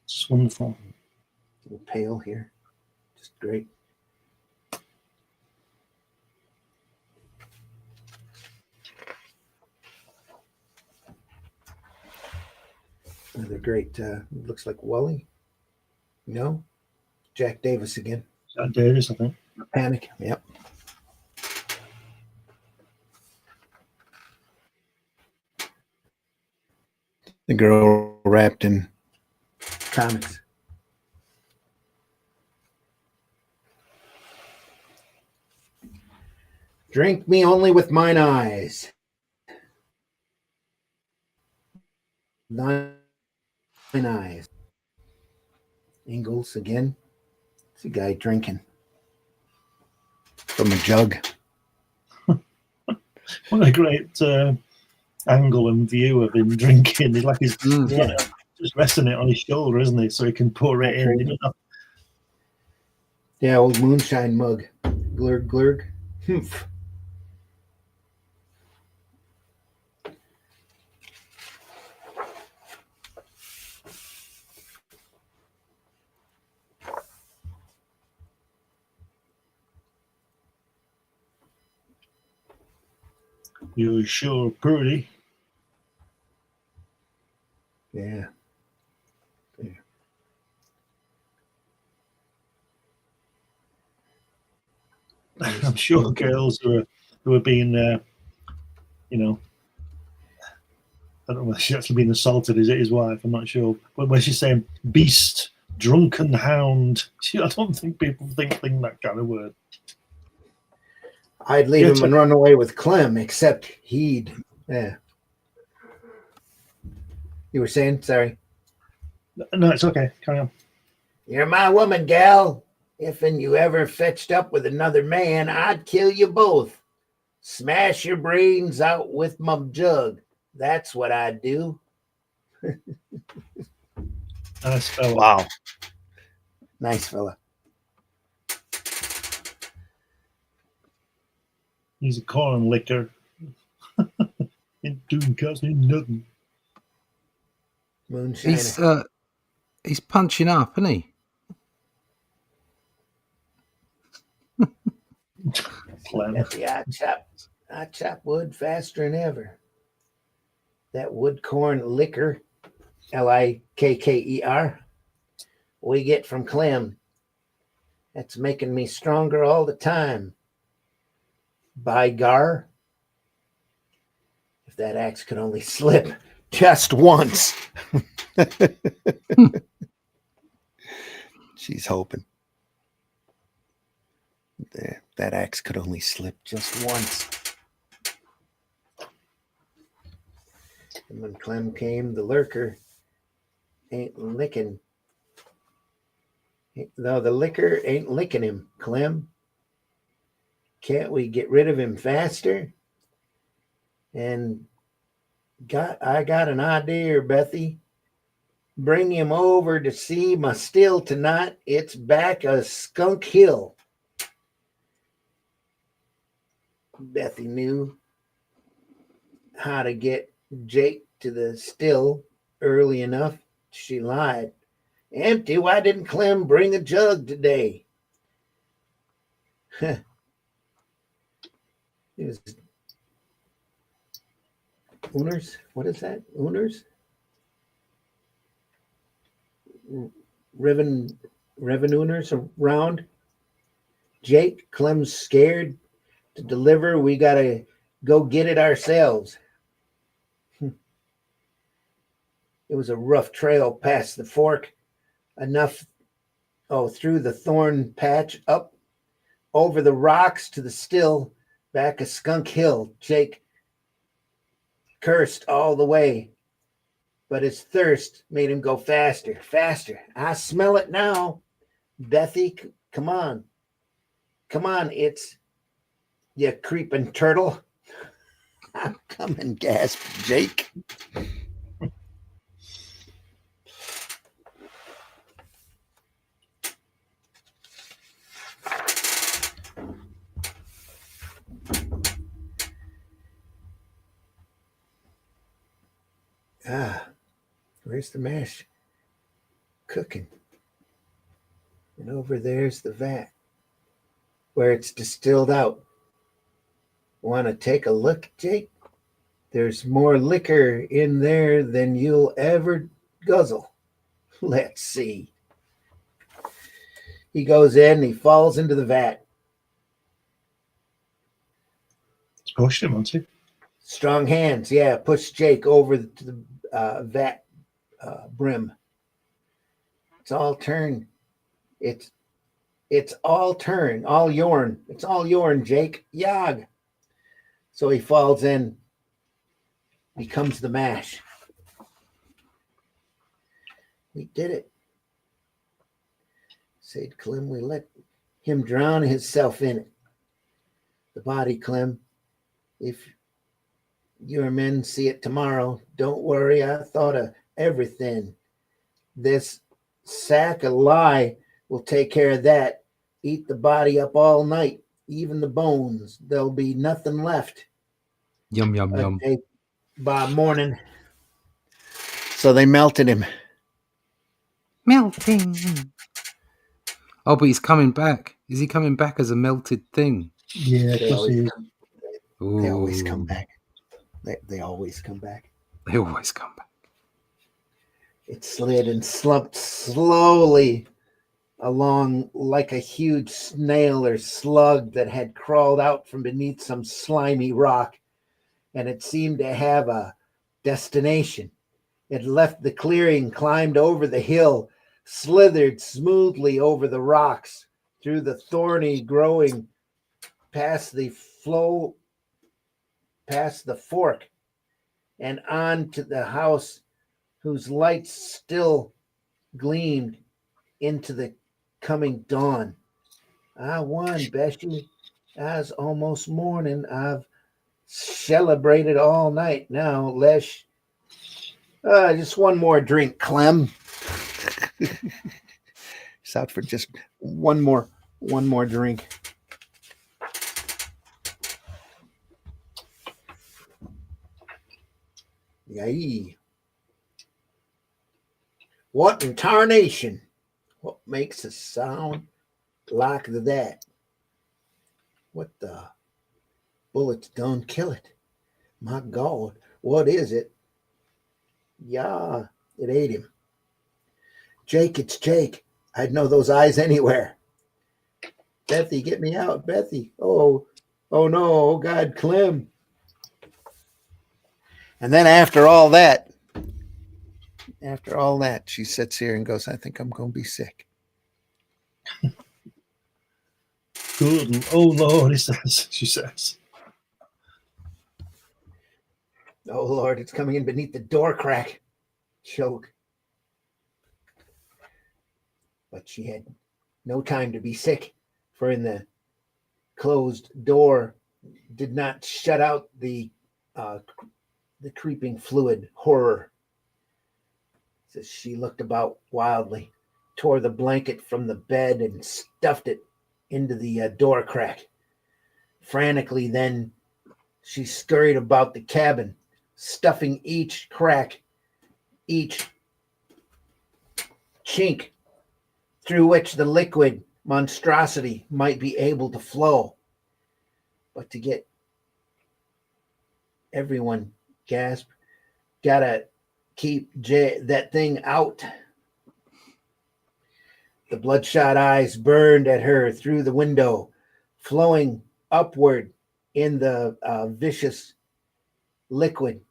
just wonderful. A little pale here. Just great. Another great, looks like Wally. No? Jack Davis again. Jack Davis, I think. Panic. Yep. The girl wrapped in comics. Drink me only with mine eyes. Thine eyes. Ingels again. It's a guy drinking from a jug. What a great angle and view of him drinking. He's like he's just resting it on his shoulder, isn't he? So he can pour it in. Yeah, old moonshine mug. Glurg, glurg. Humph. You're sure pretty. Yeah. There. I'm sure girls who are being, you know, I don't know whether she's actually been assaulted. Is it his wife? I'm not sure. But when she's saying beast, drunken hound, I don't think people think that kind of word. I'd leave him and run away with Clem, except he'd. Yeah. You were saying? Sorry. No, it's okay. Carry on. You're my woman, gal. If you ever fetched up with another man, I'd kill you both. Smash your brains out with my jug. That's what I'd do. Nice fella. Wow. Nice fella. He's a corn licker. Ain't doing cause ain't nothing. Moonshiner. He's punching up, isn't he? I chop wood faster than ever. That wood corn liquor, Likker, we get from Clem. That's making me stronger all the time. By gar, if that axe could only slip just once. She's hoping. That axe could only slip just once. And when Clem came, the lurker ain't licking. No, the liquor ain't licking him, Clem. Can't we get rid of him faster? And I got an idea, Bethy. Bring him over to see my still tonight. It's back of Skunk Hill. Bethy knew how to get Jake to the still early enough. She lied. Empty, why didn't Clem bring a jug today? It was Ooners? What is that? Ooners? Reven Ooners around? Jake, Clem's scared to deliver. We got to go get it ourselves. It was a rough trail past the fork. Through the thorn patch, up over the rocks to the still, back of Skunk Hill. Jake cursed all the way, but his thirst made him go faster, faster. I smell it now. Bethy, come on. Come on, it's you creeping turtle. I'm coming, gasped Jake. Where's the mash? Cooking. And over there's the vat where it's distilled out. Want to take a look, Jake? There's more liquor in there than you'll ever guzzle. Let's see. He goes in and he falls into the vat. Pushed him, hasn't he? Strong hands, yeah. Push Jake over to the vat brim. It's all turn. It's all turn, all yourn. It's all yourn, Jake. Yog. So he falls in, becomes the mash. We did it. Said Clem, we let him drown himself in it. The body, Clem. If your men see it tomorrow, don't worry. I thought of everything. This sack of lye will take care of that. Eat the body up all night, even the bones. There'll be nothing left. Yum, yum, yum. By morning. So they melted him. Melting. Oh, but he's coming back. Is he coming back as a melted thing? Yeah, They always come Ooh. back. They always come back. They always come back. It slid and slumped slowly along like a huge snail or slug that had crawled out from beneath some slimy rock, and it seemed to have a destination. It left the clearing, climbed over the hill, slithered smoothly over the rocks, through the thorny growing, past the fork, and on to the house whose lights still gleamed into the coming dawn. I won, Bessie. It's almost morning. I've celebrated all night now. Lesh, just one more drink, Clem. It's out for just one more drink. Yay. What in tarnation? What makes a sound like that? What the? Bullets don't kill it. My God, what is it? Yeah, it ate him. Jake, it's Jake. I'd know those eyes anywhere. Bethy, get me out, Bethy. Oh no, oh God, Clem. And then after all that, she sits here and goes, I think I'm going to be sick. Good. Oh Lord, she says. Oh Lord, it's coming in beneath the door crack. Choke. But she had no time to be sick, for in the closed door did not shut out the creeping fluid horror. So she looked about wildly, tore the blanket from the bed and stuffed it into the door crack. Frantically, then she scurried about the cabin, stuffing each crack, each chink through which the liquid monstrosity might be able to flow. But to get everyone gasp, gotta keep that thing out. The bloodshot eyes burned at her through the window, flowing upward in the vicious liquid.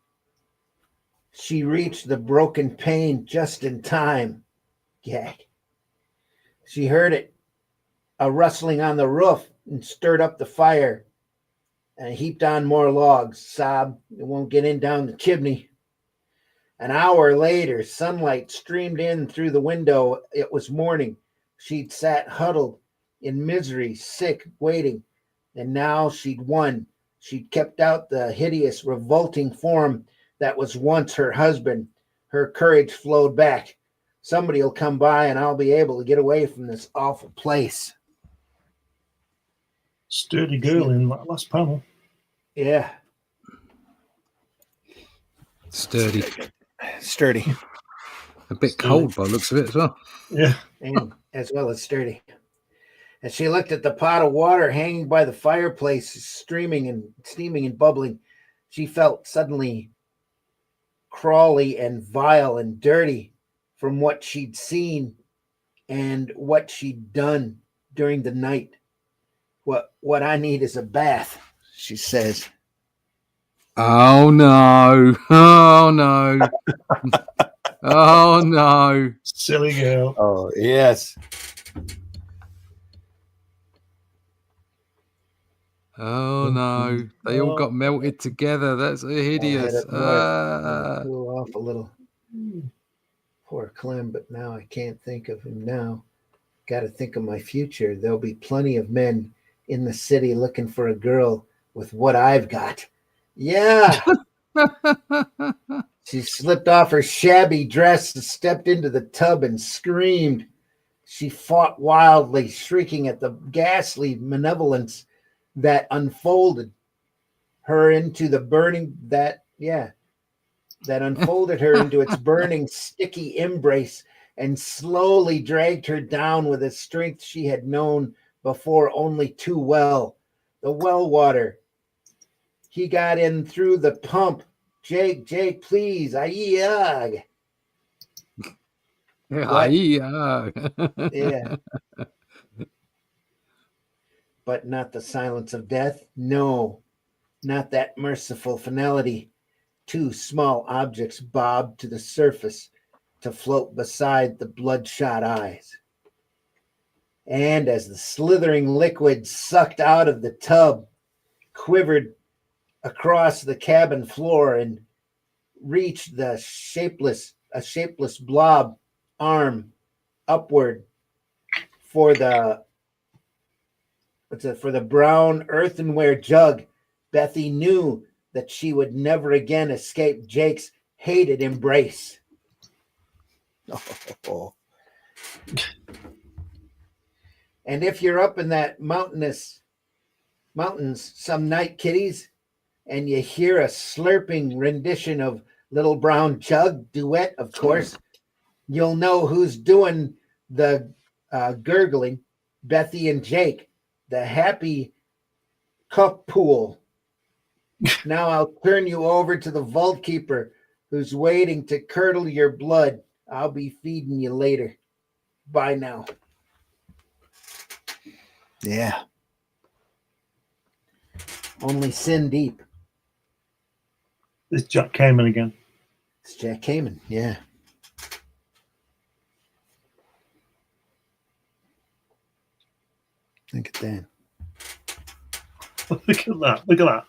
She reached the broken pane just in time. Gag. She heard it, a rustling on the roof, and stirred up the fire and heaped on more logs. Sob, it won't get in down the chimney. An hour later, sunlight streamed in through the window. It was morning. She'd sat huddled in misery, sick, waiting. And now she'd won. She'd kept out the hideous, revolting form that was once her husband. Her courage flowed back. Somebody will come by and I'll be able to get away from this awful place. Sturdy girl in that last panel. Yeah. Sturdy. A bit cold by the looks of it as well. Yeah. And as well as sturdy. As she looked at the pot of water hanging by the fireplace, streaming and steaming and bubbling, she felt suddenly crawly and vile and dirty from what she'd seen and what she'd done during the night. What I need is a bath, she says. Oh no. Oh no. Oh no. Silly girl. Oh, yes. Oh no. They all got melted together. That's hideous. Cool off a little. Poor Clem, but now I can't think of him now. Got to think of my future. There'll be plenty of men in the city looking for a girl with what I've got. Yeah. She slipped off her shabby dress and stepped into the tub and screamed. She fought wildly, shrieking at the ghastly malevolence that unfolded her into the burning that unfolded her into its burning, sticky embrace and slowly dragged her down with a strength she had known before only too well. The well water. He got in through the pump. Jake, please. Yeah. But not the silence of death. No, not that merciful finality. Two small objects bobbed to the surface to float beside the bloodshot eyes. And as the slithering liquid sucked out of the tub, quivered across the cabin floor and reached a shapeless blob arm upward for the brown earthenware jug, Bethy knew that she would never again escape Jake's hated embrace. Oh. And if you're up in that mountains some night, kiddies, and you hear a slurping rendition of Little Brown Jug duet, of course, you'll know who's doing the gurgling. Bethy and Jake, the happy cup pool. Now I'll turn you over to the vault keeper who's waiting to curdle your blood. I'll be feeding you later. Bye now. Yeah. Only sin deep. It's Jack Kamen again. It's Jack Kamen, yeah. Look at that. Look at that. Look at that.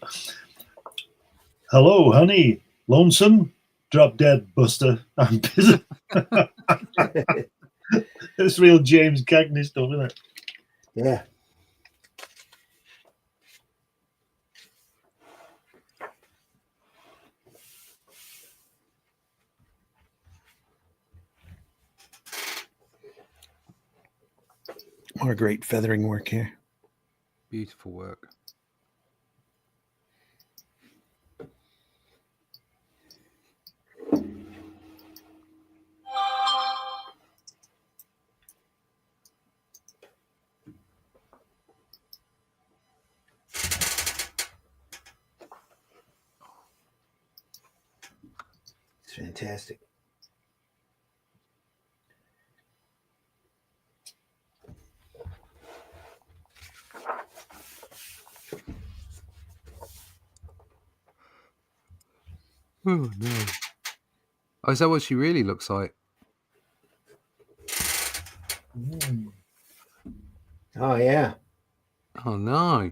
Hello, honey. Lonesome? Drop dead, Buster. I'm busy. It's real James Cagney stuff, isn't it? Yeah. More great feathering work here. Beautiful work. It's fantastic. Oh no. Oh, is that what she really looks like? Oh yeah. Oh no.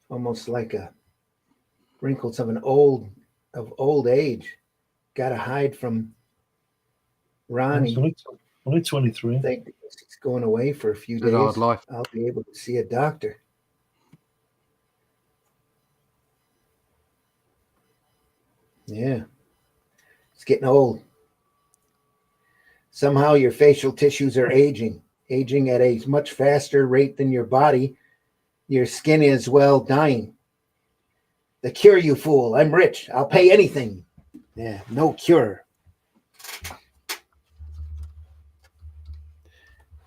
Almost like a wrinkles of old age. Gotta hide from Ronnie. Only 23. I think he's going away for a few Good hard days. life. I'll be able to see a doctor. Yeah. It's getting old. Somehow your facial tissues are aging at a much faster rate than your body. Your skin is, well, dying. The cure, you fool. I'm rich. I'll pay anything. Yeah, no cure.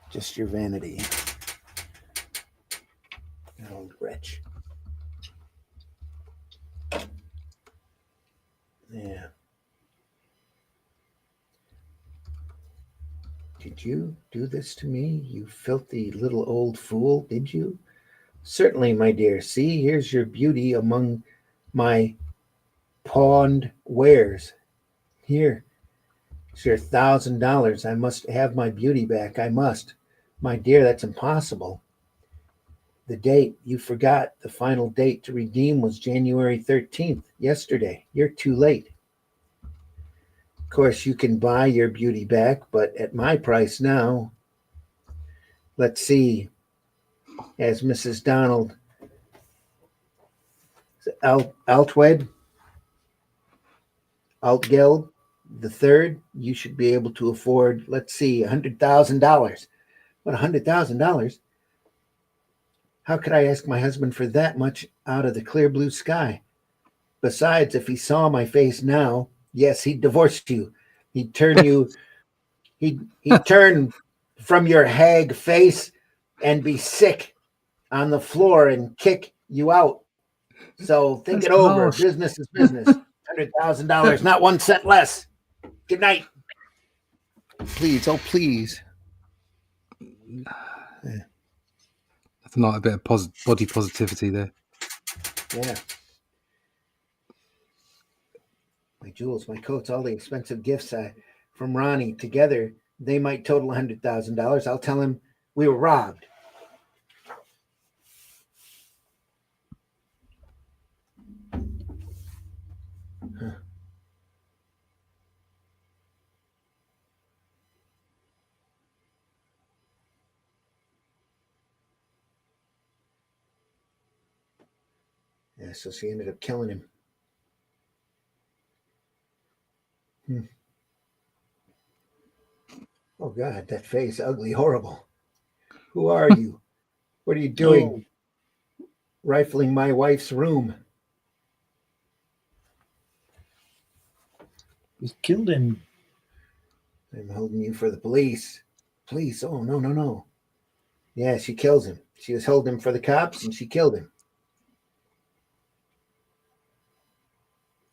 Just your vanity. Old wretch. Yeah. Did you do this to me, you filthy little old fool? Did you? Certainly, my dear. See, here's your beauty among my pawned wares. Here, it's your $1,000. I must have my beauty back. I must. My dear, that's impossible. The date, you forgot. The final date to redeem was January 13th, yesterday. You're too late. Of course, you can buy your beauty back, but at my price now. Let's see. As Mrs. Donald Altgeld the third, you should be able to afford, let's see, $100,000. What, $100,000? How could I ask my husband for that much out of the clear blue sky? Besides, if he saw my face now, yes, he'd divorce you. He'd turn you, he'd turn from your hag face and be sick on the floor and kick you out. So think it over. Harsh. Business is business. $100,000, not 1 cent less. Good night. Please, oh please. Nothing like a bit of body positivity there. Yeah. My jewels, my coats, all the expensive gifts from Ronnie. Together, they might total $100,000. I'll tell him we were robbed. Huh. Yeah, so she ended up killing him. Oh, God, that face, ugly, horrible. Who are you? What are you doing? Rifling my wife's room. He killed him. I'm holding you for the police. Police? Oh, no, no, no. Yeah, she kills him. She was holding him for the cops, and she killed him.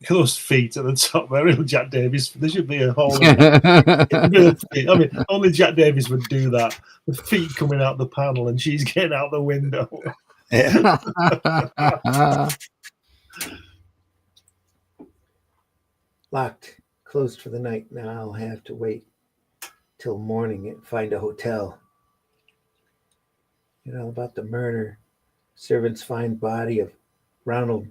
Those feet at the top, they're real Jack Davis. There should be a hole in that. Real feet. I mean, only Jack Davis would do that. The feet coming out the panel and she's getting out the window. Yeah. Locked. Closed for the night. Now I'll have to wait till morning and find a hotel. You know about the murder. Servants find body of Ronald.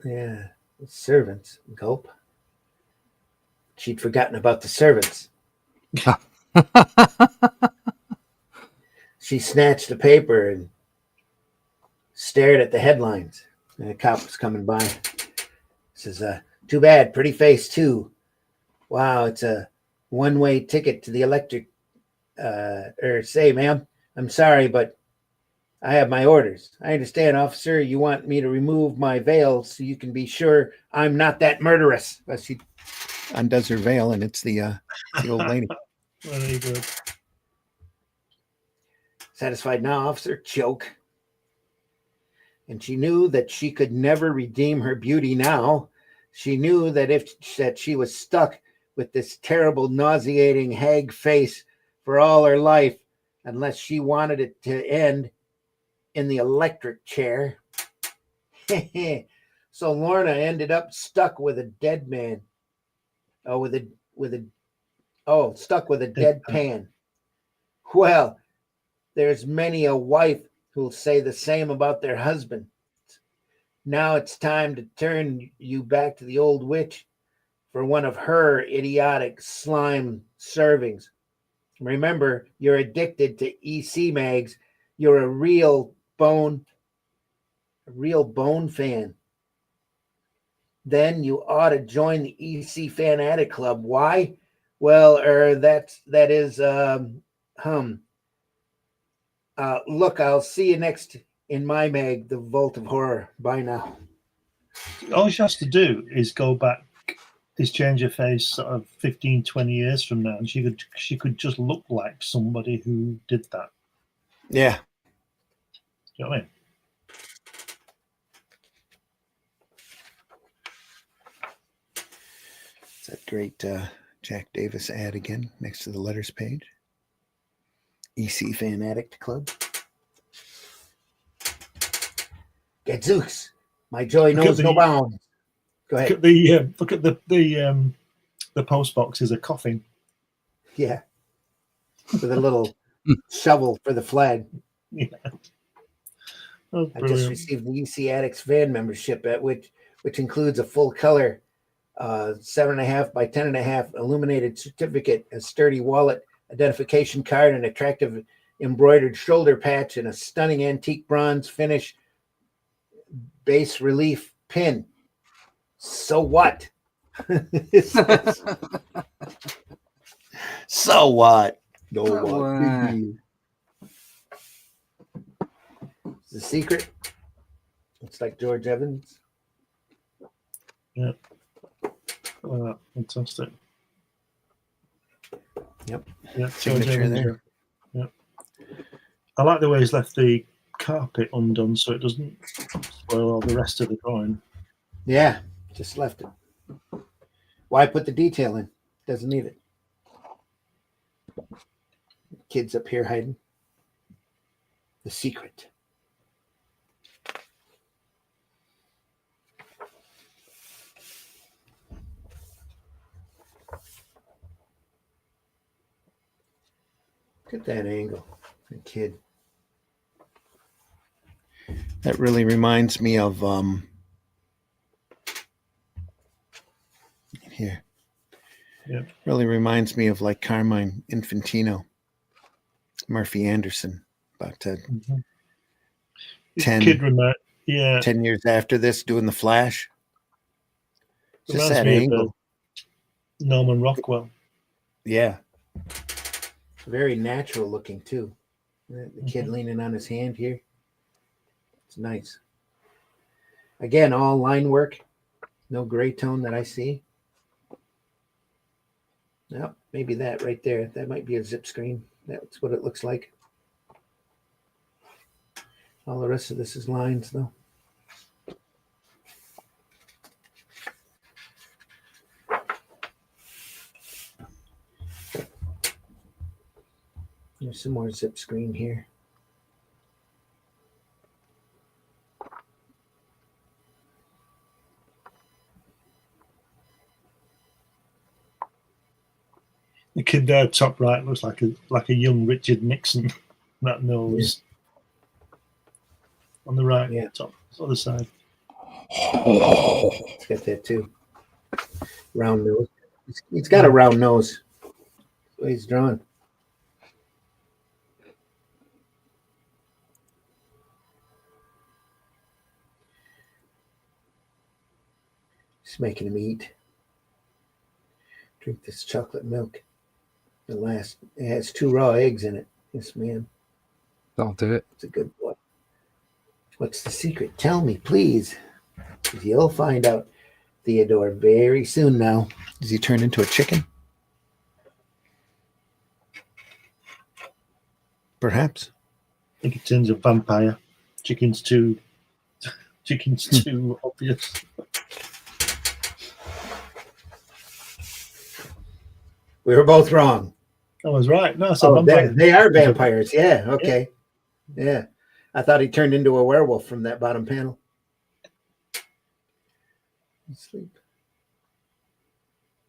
Yeah, servants. Gulp. She'd forgotten about the servants. She snatched the paper and stared at the headlines. And a cop was coming by. Says, too bad, pretty face too. Wow, it's a one-way ticket to the electric. Say, ma'am, I'm sorry, but I have my orders. I understand, officer, you want me to remove my veil so you can be sure I'm not that murderess. But she undoes her veil, and it's the old lady. Very good. Satisfied now, officer? Choke. And she knew that she could never redeem her beauty now. She knew that she was stuck with this terrible, nauseating hag face for all her life, unless she wanted it to end in the electric chair. So Lorna ended up stuck with a dead man. Stuck with a dead pan. Well, there's many a wife who'll say the same about their husband. Now it's time to turn you back to the old witch for one of her idiotic slime servings. Remember, you're addicted to EC mags. You're a real bone fan. Then you ought to join the EC Fanatic Club. Why? Well, look, I'll see you next in my mag, The Vault of Horror. Bye now. All she has to do is go back, is change her face sort of 15, 20 years from now, and she could just look like somebody who did that. Yeah. Do you know what I mean? It's that great Jack Davis ad again next to the letters page. EC Fan Addict Club. Gadzooks. My joy knows no bounds. Go ahead. Look at the post boxes are coughing. Yeah. With a little shovel for the flag. Yeah. Oh, I just received the EC Addicts fan membership, which includes a full color 7.5 by 10.5 illuminated certificate, a sturdy wallet, identification card, an attractive embroidered shoulder patch, and a stunning antique bronze finish bas relief pin. So what? So what? No what? Big deal. It's the secret. It's like George Evans. Yeah. Fantastic. Yep. Yeah. Signature there. Yep. I like the way he's left the carpet undone so it doesn't spoil all the rest of the drawing. Yeah, just left it. Why put the detail in? Doesn't need it. Kids up here hiding. The secret. Look at that angle. The kid. That really reminds me of here. Yeah. Really reminds me of like Carmine Infantino, Murphy Anderson, about 10 Kid remote. Yeah. 10 years after this, doing The Flash. Just Reminds that me angle. of Norman Rockwell. Yeah. Very natural looking too. The kid leaning on his hand here. It's nice. Again, all line work. No gray tone that I see. Yep, maybe that right there. That might be a zip screen. That's what it looks like. All the rest of this is lines though. There's some more zip screen here. The kid there, top right, looks like a young Richard Nixon. That nose. On the right, Yeah. top other side. It's got that too. Round nose. He's got a round nose. That's what he's drawn. Just making him eat. Drink this chocolate milk. It has 2 raw eggs in it. Yes, ma'am. That'll do it. It's a good boy. What's the secret? Tell me, please. You'll find out, Theodore, very soon now. Does he turn into a chicken? Perhaps. I think it turns a vampire. Chicken's too obvious. We were both wrong. I was right. No, it's a vampire. They are vampires. Yeah, okay. Yeah. I thought he turned into a werewolf from that bottom panel. Sleep.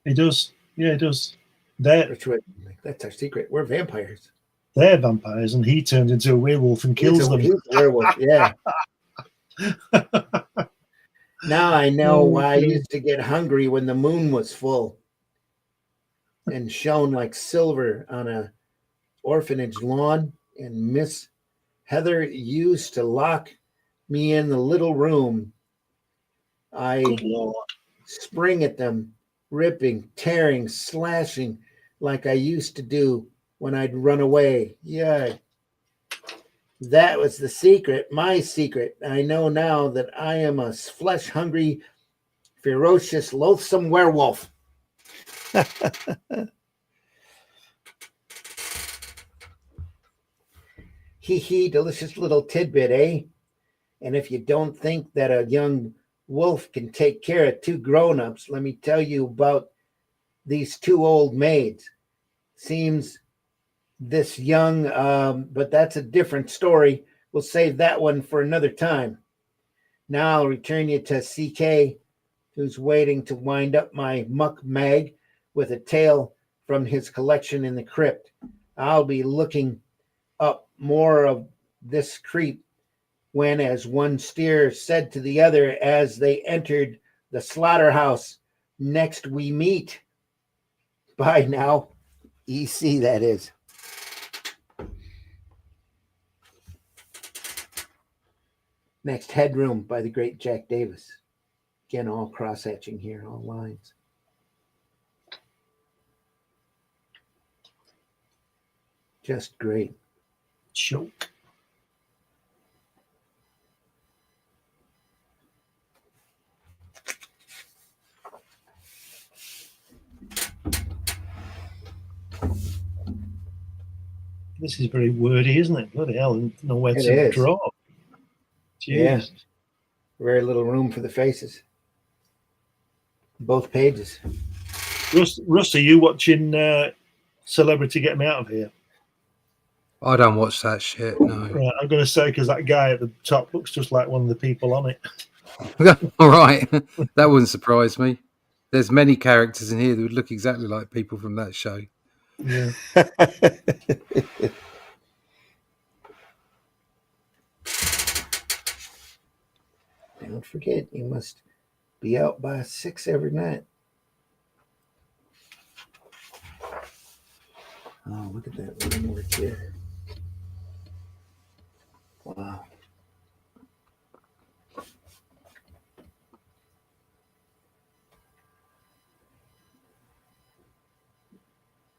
He does. Yeah, he does. That's our secret. We're vampires. They're vampires, and he turns into a werewolf and kills them. He's a werewolf, yeah. Now I know why I used to get hungry when the moon was full and shone like silver on a orphanage lawn, and Miss Heather used to lock me in the little room. I spring at them, ripping, tearing, slashing like I used to do when I'd run away. Yeah. That was the secret, my secret. I know now that I am a flesh-hungry, ferocious, loathsome werewolf. Hee, delicious little tidbit, eh? And if you don't think that a young wolf can take care of 2 grown-ups, let me tell you about these 2 old maids. Seems this young, but that's a different story. We'll save that one for another time. Now I'll return you to CK, who's waiting to wind up my muck mag with a tale from his collection in the crypt. I'll be looking up more of this creep when, as one steer said to the other as they entered the slaughterhouse, next we meet. Bye now. EC, that is. Next, Headroom by the great Jack Davis. Again, all cross-hatching here, all lines. Just great. Choke. This is very wordy, isn't it? Bloody hell, nowhere to draw. Jeez. Yeah. Very little room for the faces. Both pages. Russ, are you watching Celebrity Get Me Out of Here? I don't watch that shit. No. Right, I'm going to say because that guy at the top looks just like one of the people on it. All right, that wouldn't surprise me. There's many characters in here that would look exactly like people from that show. Yeah. Don't forget, you must be out by 6 every night. Oh, look at that little work here. Wow.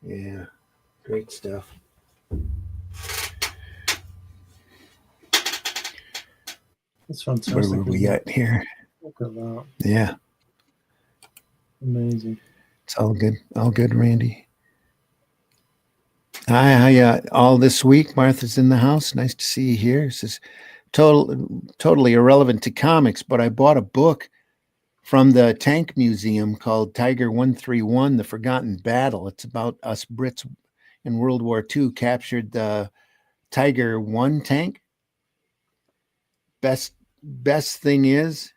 Yeah, great stuff. It's fantastic. Where were we at here? Look at that. Yeah. Amazing. It's all good, Randy. Hi, all this week. Martha's in the house. Nice to see you here. This is totally irrelevant to comics, but I bought a book from the Tank Museum called Tiger 131, The Forgotten Battle. It's about us Brits in World War II captured the Tiger 1 tank. Best thing is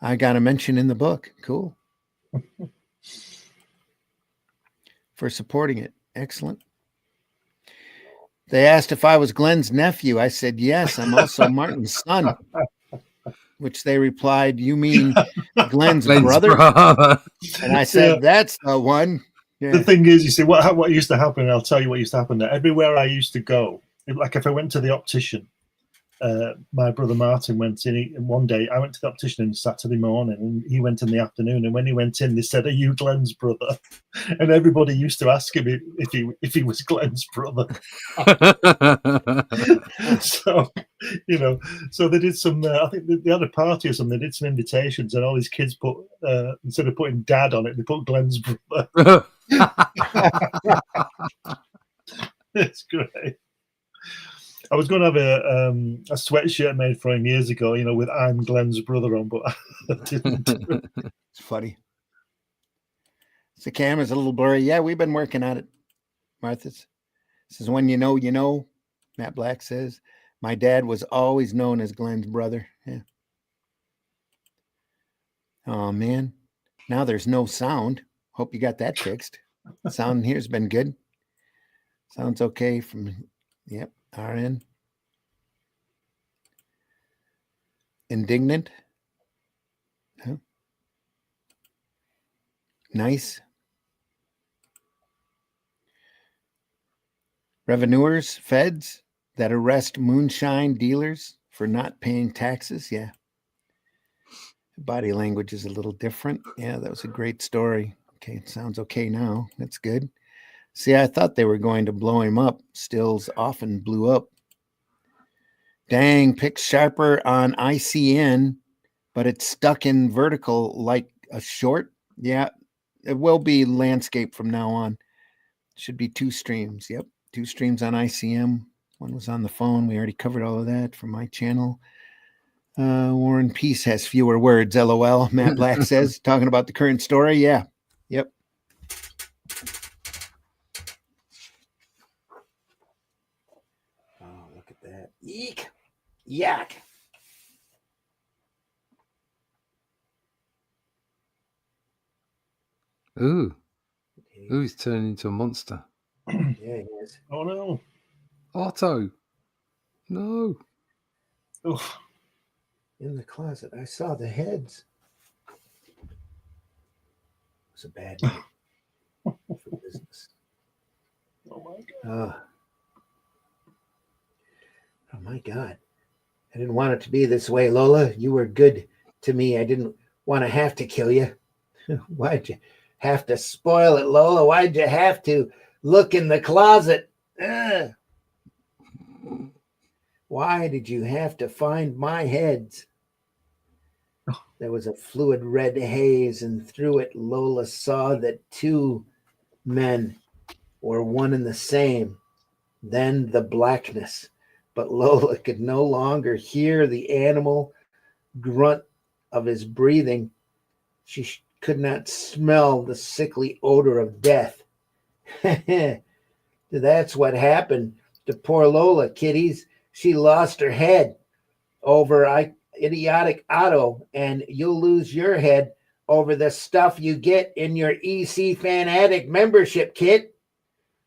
I got a mention in the book. Cool. For supporting it. Excellent. They asked if I was Glenn's nephew. I said, yes, I'm also Martin's son. Which they replied, you mean Glenn's brother? And I said, that's the one. Yeah. The thing is, you see, what used to happen, and I'll tell you what used to happen there. Everywhere I used to go, like if I went to the optician, my brother Martin went in. One day, I went to the optician on Saturday morning, and he went in the afternoon. And when he went in, they said, "Are you Glenn's brother?" And everybody used to ask him if he was Glenn's brother. So, so they did some. I think they had a party or something. They did some invitations, and all these kids put instead of putting Dad on it, they put Glenn's brother. It's great. I was going to have a sweatshirt made for him years ago, with I'm Glenn's brother on, but I didn't. It's funny. The camera's a little blurry. Yeah, we've been working on it, Martha's. This is when you know. Matt Black says, my dad was always known as Glenn's brother. Yeah. Oh, man. Now there's no sound. Hope you got that fixed. Sound here's been good. Sounds okay from, yep, RN. Indignant. Huh? Nice. Revenuers, feds that arrest moonshine dealers for not paying taxes. Yeah. Body language is a little different. Yeah, that was a great story. Okay, it sounds okay now. That's good. See, I thought they were going to blow him up. Stills often blew up. Dang, pick sharper on ICN, but it's stuck in vertical like a short. Yeah, it will be landscape from now on. Should be 2 streams. Yep, 2 streams on ICM. One was on the phone. We already covered all of that from my channel. War and Peace has fewer words, LOL. Matt Black says, talking about the current story. Yeah. Yep. Oh, look at that. Eek. Yuck. Ooh, he's turning into a monster. Yeah, he is. Oh, no. Otto. No. Oof. In the closet. I saw the heads. It was a bad night for business. Oh, my God. Oh, my God. I didn't want it to be this way, Lola. You were good to me. I didn't want to have to kill you. Why'd you have to spoil it, Lola? Why'd you have to look in the closet? Why did you have to find my heads? There was a fluid red haze, and through it Lola saw that 2 men were one and the same. Then the blackness. But Lola could no longer hear the animal grunt of his breathing. She could not smell the sickly odor of death. This That's what happened to poor Lola, kiddies. She lost her head over idiotic Otto, and you'll lose your head over the stuff you get in your EC Fanatic membership kit.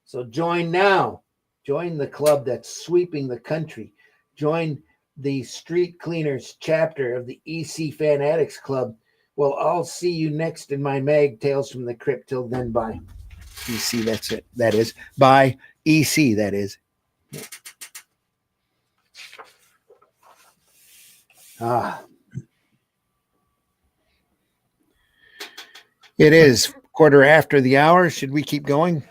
So join now. Join the club that's sweeping the country. Join the Street Cleaners chapter of the EC Fanatics Club. Well, I'll see you next in my mag Tales from the Crypt. Till then, bye. EC, that's it. That is. By EC, that is. It is quarter after the hour. Should we keep going?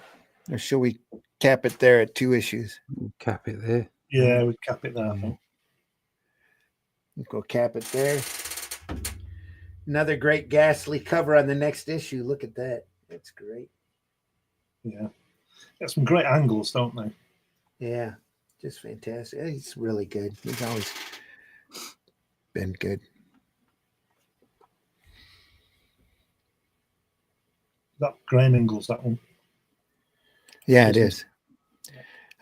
Or should we cap it there at 2 issues? Cap it there. Yeah, we cap it there, I think. We'll go cap it there. Another great Ghastly cover on the next issue. Look at that. That's great. Yeah. Got some great angles, don't they? Yeah. Just fantastic. He's really good. He's always been good. That Graham Ingels, that one. Yeah, it is.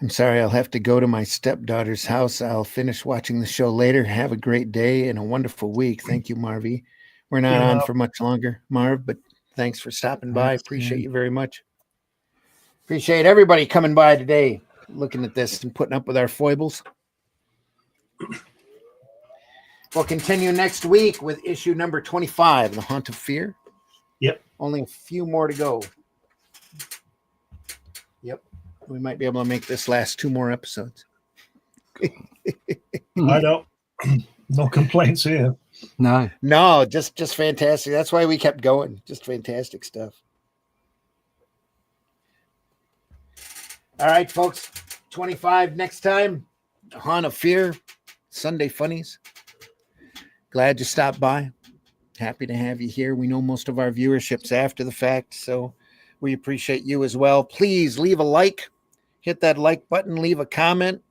I'm sorry, I'll have to go to my stepdaughter's house. I'll finish watching the show later. Have a great day and a wonderful week. Thank you, Marvy. We're not on for much longer, Marv, but thanks for stopping by. Appreciate you very much. Appreciate everybody coming by today, looking at this and putting up with our foibles. We'll continue next week with issue number 25, The Haunt of Fear. Yep. Only a few more to go. Yep. We might be able to make this last 2 more episodes. I don't. No complaints here. No, just fantastic. That's why we kept going. Just fantastic stuff. All right, folks. 25 next time. The Haunt of Fear, Sunday Funnies. Glad you stopped by. Happy to have you here. We know most of our viewership's after the fact, so we appreciate you as well. Please leave a like. Hit that like button. Leave a comment.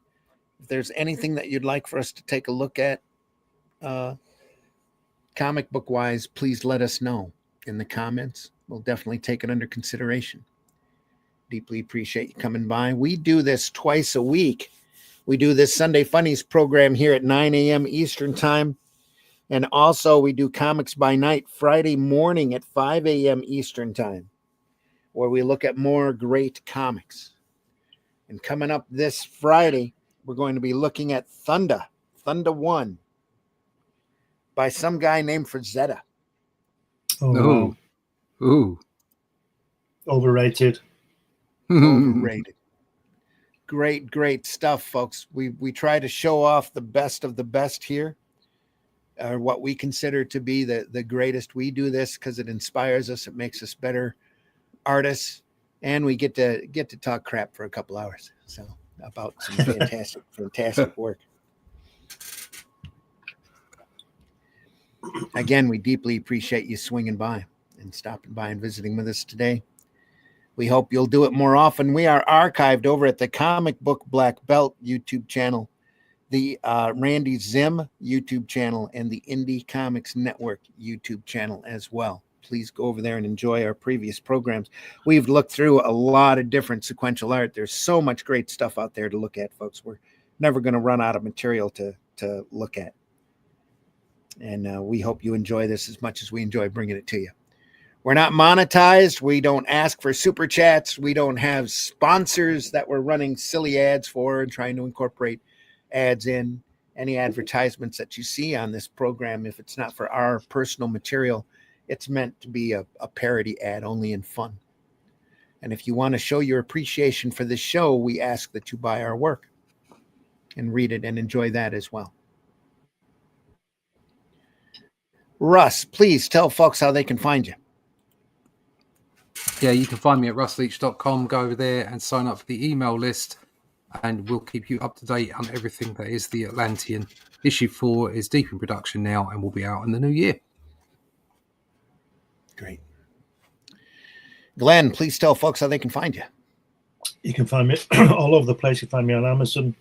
If there's anything that you'd like for us to take a look at, comic book wise, please let us know in the comments. We'll definitely take it under consideration. Deeply appreciate you coming by. We do this twice a week. We do this Sunday Funnies program here at 9 a.m. Eastern Time. And also we do Comics by Night Friday morning at 5 a.m. Eastern Time, where we look at more great comics. And coming up this Friday, we're going to be looking at Thunder 1 by some guy named Frazetta. Oh, wow. Ooh. Overrated. Overrated. Great stuff, folks. We try to show off the best of the best here, or what we consider to be the greatest. We do this because it inspires us. It makes us better artists, and we get to talk crap for a couple hours. So about some fantastic work. Again, we deeply appreciate you swinging by and stopping by and visiting with us today. We hope you'll do it more often. We are archived over at the Comic Book Black Belt YouTube channel, the Randy Zim YouTube channel, and the Indie Comics Network YouTube channel as well. Please go over there and enjoy our previous programs. We've looked through a lot of different sequential art. There's so much great stuff out there to look at, folks. We're never going to run out of material to look at. And we hope you enjoy this as much as we enjoy bringing it to you. We're not monetized. We don't ask for super chats. We don't have sponsors that we're running silly ads for and trying to incorporate ads in. Any advertisements that you see on this program, if it's not for our personal material, it's meant to be a parody ad only in fun. And if you want to show your appreciation for this show, we ask that you buy our work and read it and enjoy that as well. Russ, please tell folks how they can find you. Yeah, you can find me at russleach.com. Go over there and sign up for the email list, and we'll keep you up to date on everything that is the Atlantean. Issue 4 is deep in production now and will be out in the new year. Great. Glenn, please tell folks how they can find you. You can find me all over the place. You find me on Amazon,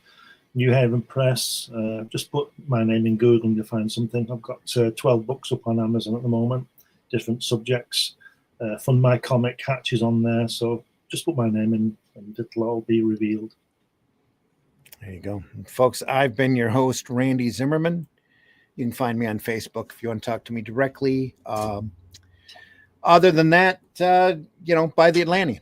New Haven Press. Just put my name in Google and you'll find something. I've got 12 books up on Amazon at the moment, different subjects. Fund My Comic Hatch is on there. So just put my name in, and it'll all be revealed. There you go. Folks, I've been your host, Randy Zimmerman. You can find me on Facebook if you want to talk to me directly. Other than that, buy the Atlantean.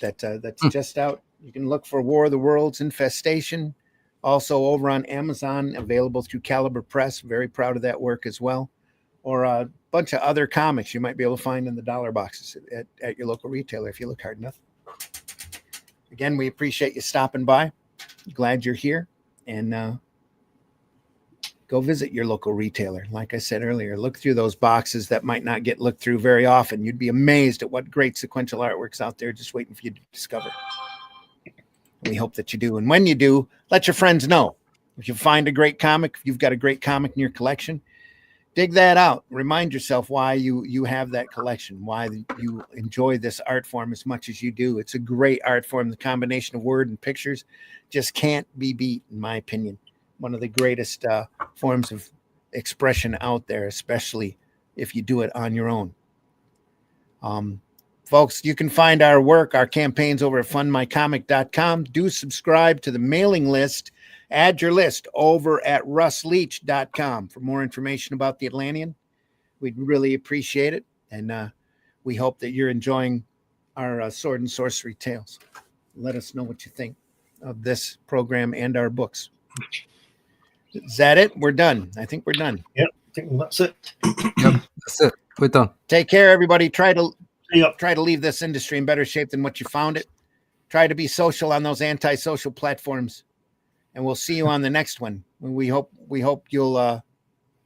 That's just out. You can look for War of the Worlds Infestation. Also over on Amazon, available through Caliber Press. Very proud of that work as well. Or a bunch of other comics you might be able to find in the dollar boxes at your local retailer if you look hard enough. Again, we appreciate you stopping by. Glad you're here. And go visit your local retailer. Like I said earlier, look through those boxes that might not get looked through very often. You'd be amazed at what great sequential artwork's out there just waiting for you to discover. We hope that you do. And when you do, let your friends know. If you find a great comic, if you've got a great comic in your collection, dig that out. Remind yourself why you have that collection, why you enjoy this art form as much as you do. It's a great art form. The combination of word and pictures just can't be beat, in my opinion. One of the greatest forms of expression out there, especially if you do it on your own. Folks, you can find our work, our campaigns over at fundmycomic.com. Do subscribe to the mailing list. Add your list over at russleach.com for more information about the Atlantean. We'd really appreciate it. And we hope that you're enjoying our sword and sorcery tales. Let us know what you think of this program and our books. Is that it? We're done. I think we're done. Yep, I think that's it. Yep, that's it. We're done. Take care, everybody. Try to leave this industry in better shape than what you found it. Try to be social on those antisocial platforms. And we'll see you on the next one. We hope you'll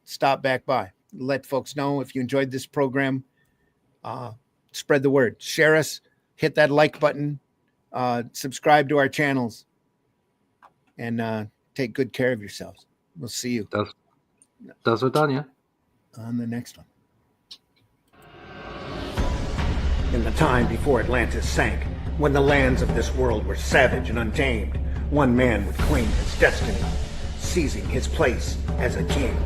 stop back by. Let folks know if you enjoyed this program. Spread the word. Share us. Hit that like button. Subscribe to our channels. And take good care of yourselves. We'll see you. Those are done, yeah? On the next one. In the time before Atlantis sank, when the lands of this world were savage and untamed, one man would claim his destiny, seizing his place as a king.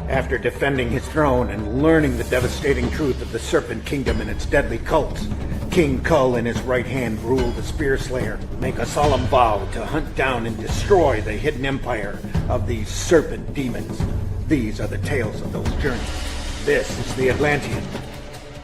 After defending his throne and learning the devastating truth of the Serpent Kingdom and its deadly cults, King Kull and his right hand ruled the Spear Slayer, make a solemn vow to hunt down and destroy the hidden empire of these serpent demons. These are the tales of those journeys. This is the Atlantean.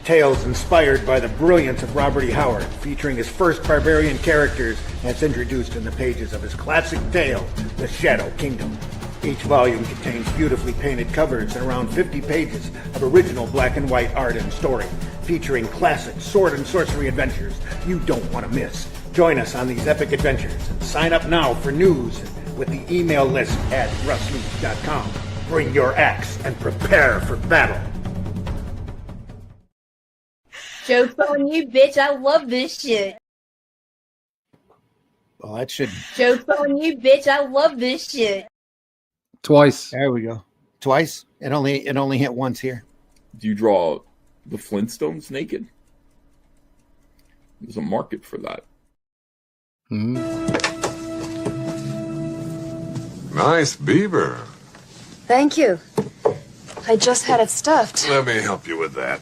Tales inspired by the brilliance of Robert E. Howard, featuring his first barbarian characters as introduced in the pages of his classic tale, The Shadow Kingdom. Each volume contains beautifully painted covers and around 50 pages of original black and white art and story, featuring classic sword and sorcery adventures you don't want to miss. Join us on these epic adventures and sign up now for news with the email list at russleach.com. Bring your axe and prepare for battle. Joke's on you, bitch. I love this shit. Well, that should... Joke's on you, bitch. I love this shit. Twice. There we go. Twice? It only hit once here. Do you draw the Flintstones naked? There's a market for that. Nice beaver. Thank you. I just had it stuffed. Let me help you with that.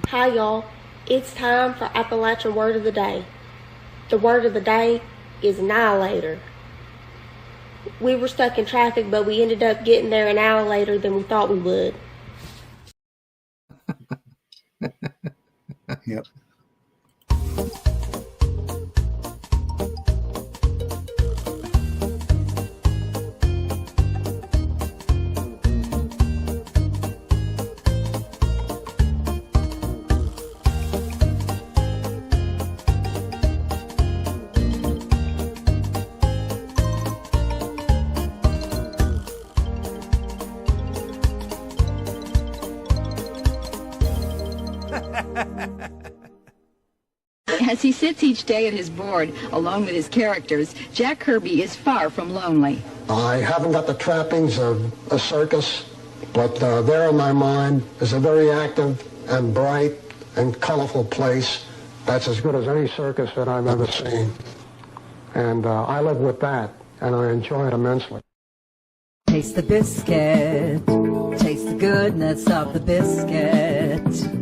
Hi, y'all. It's time for Appalachian Word of the Day. The word of the day is annihilator. We were stuck in traffic, but we ended up getting there an hour later than we thought we would. Yep. As he sits each day at his board, alone with his characters, Jack Kirby is far from lonely. I haven't got the trappings of a circus, but there in my mind is a very active and bright and colorful place that's as good as any circus that I've ever seen. And I live with that, and I enjoy it immensely. Taste the biscuit, taste the goodness of the biscuit.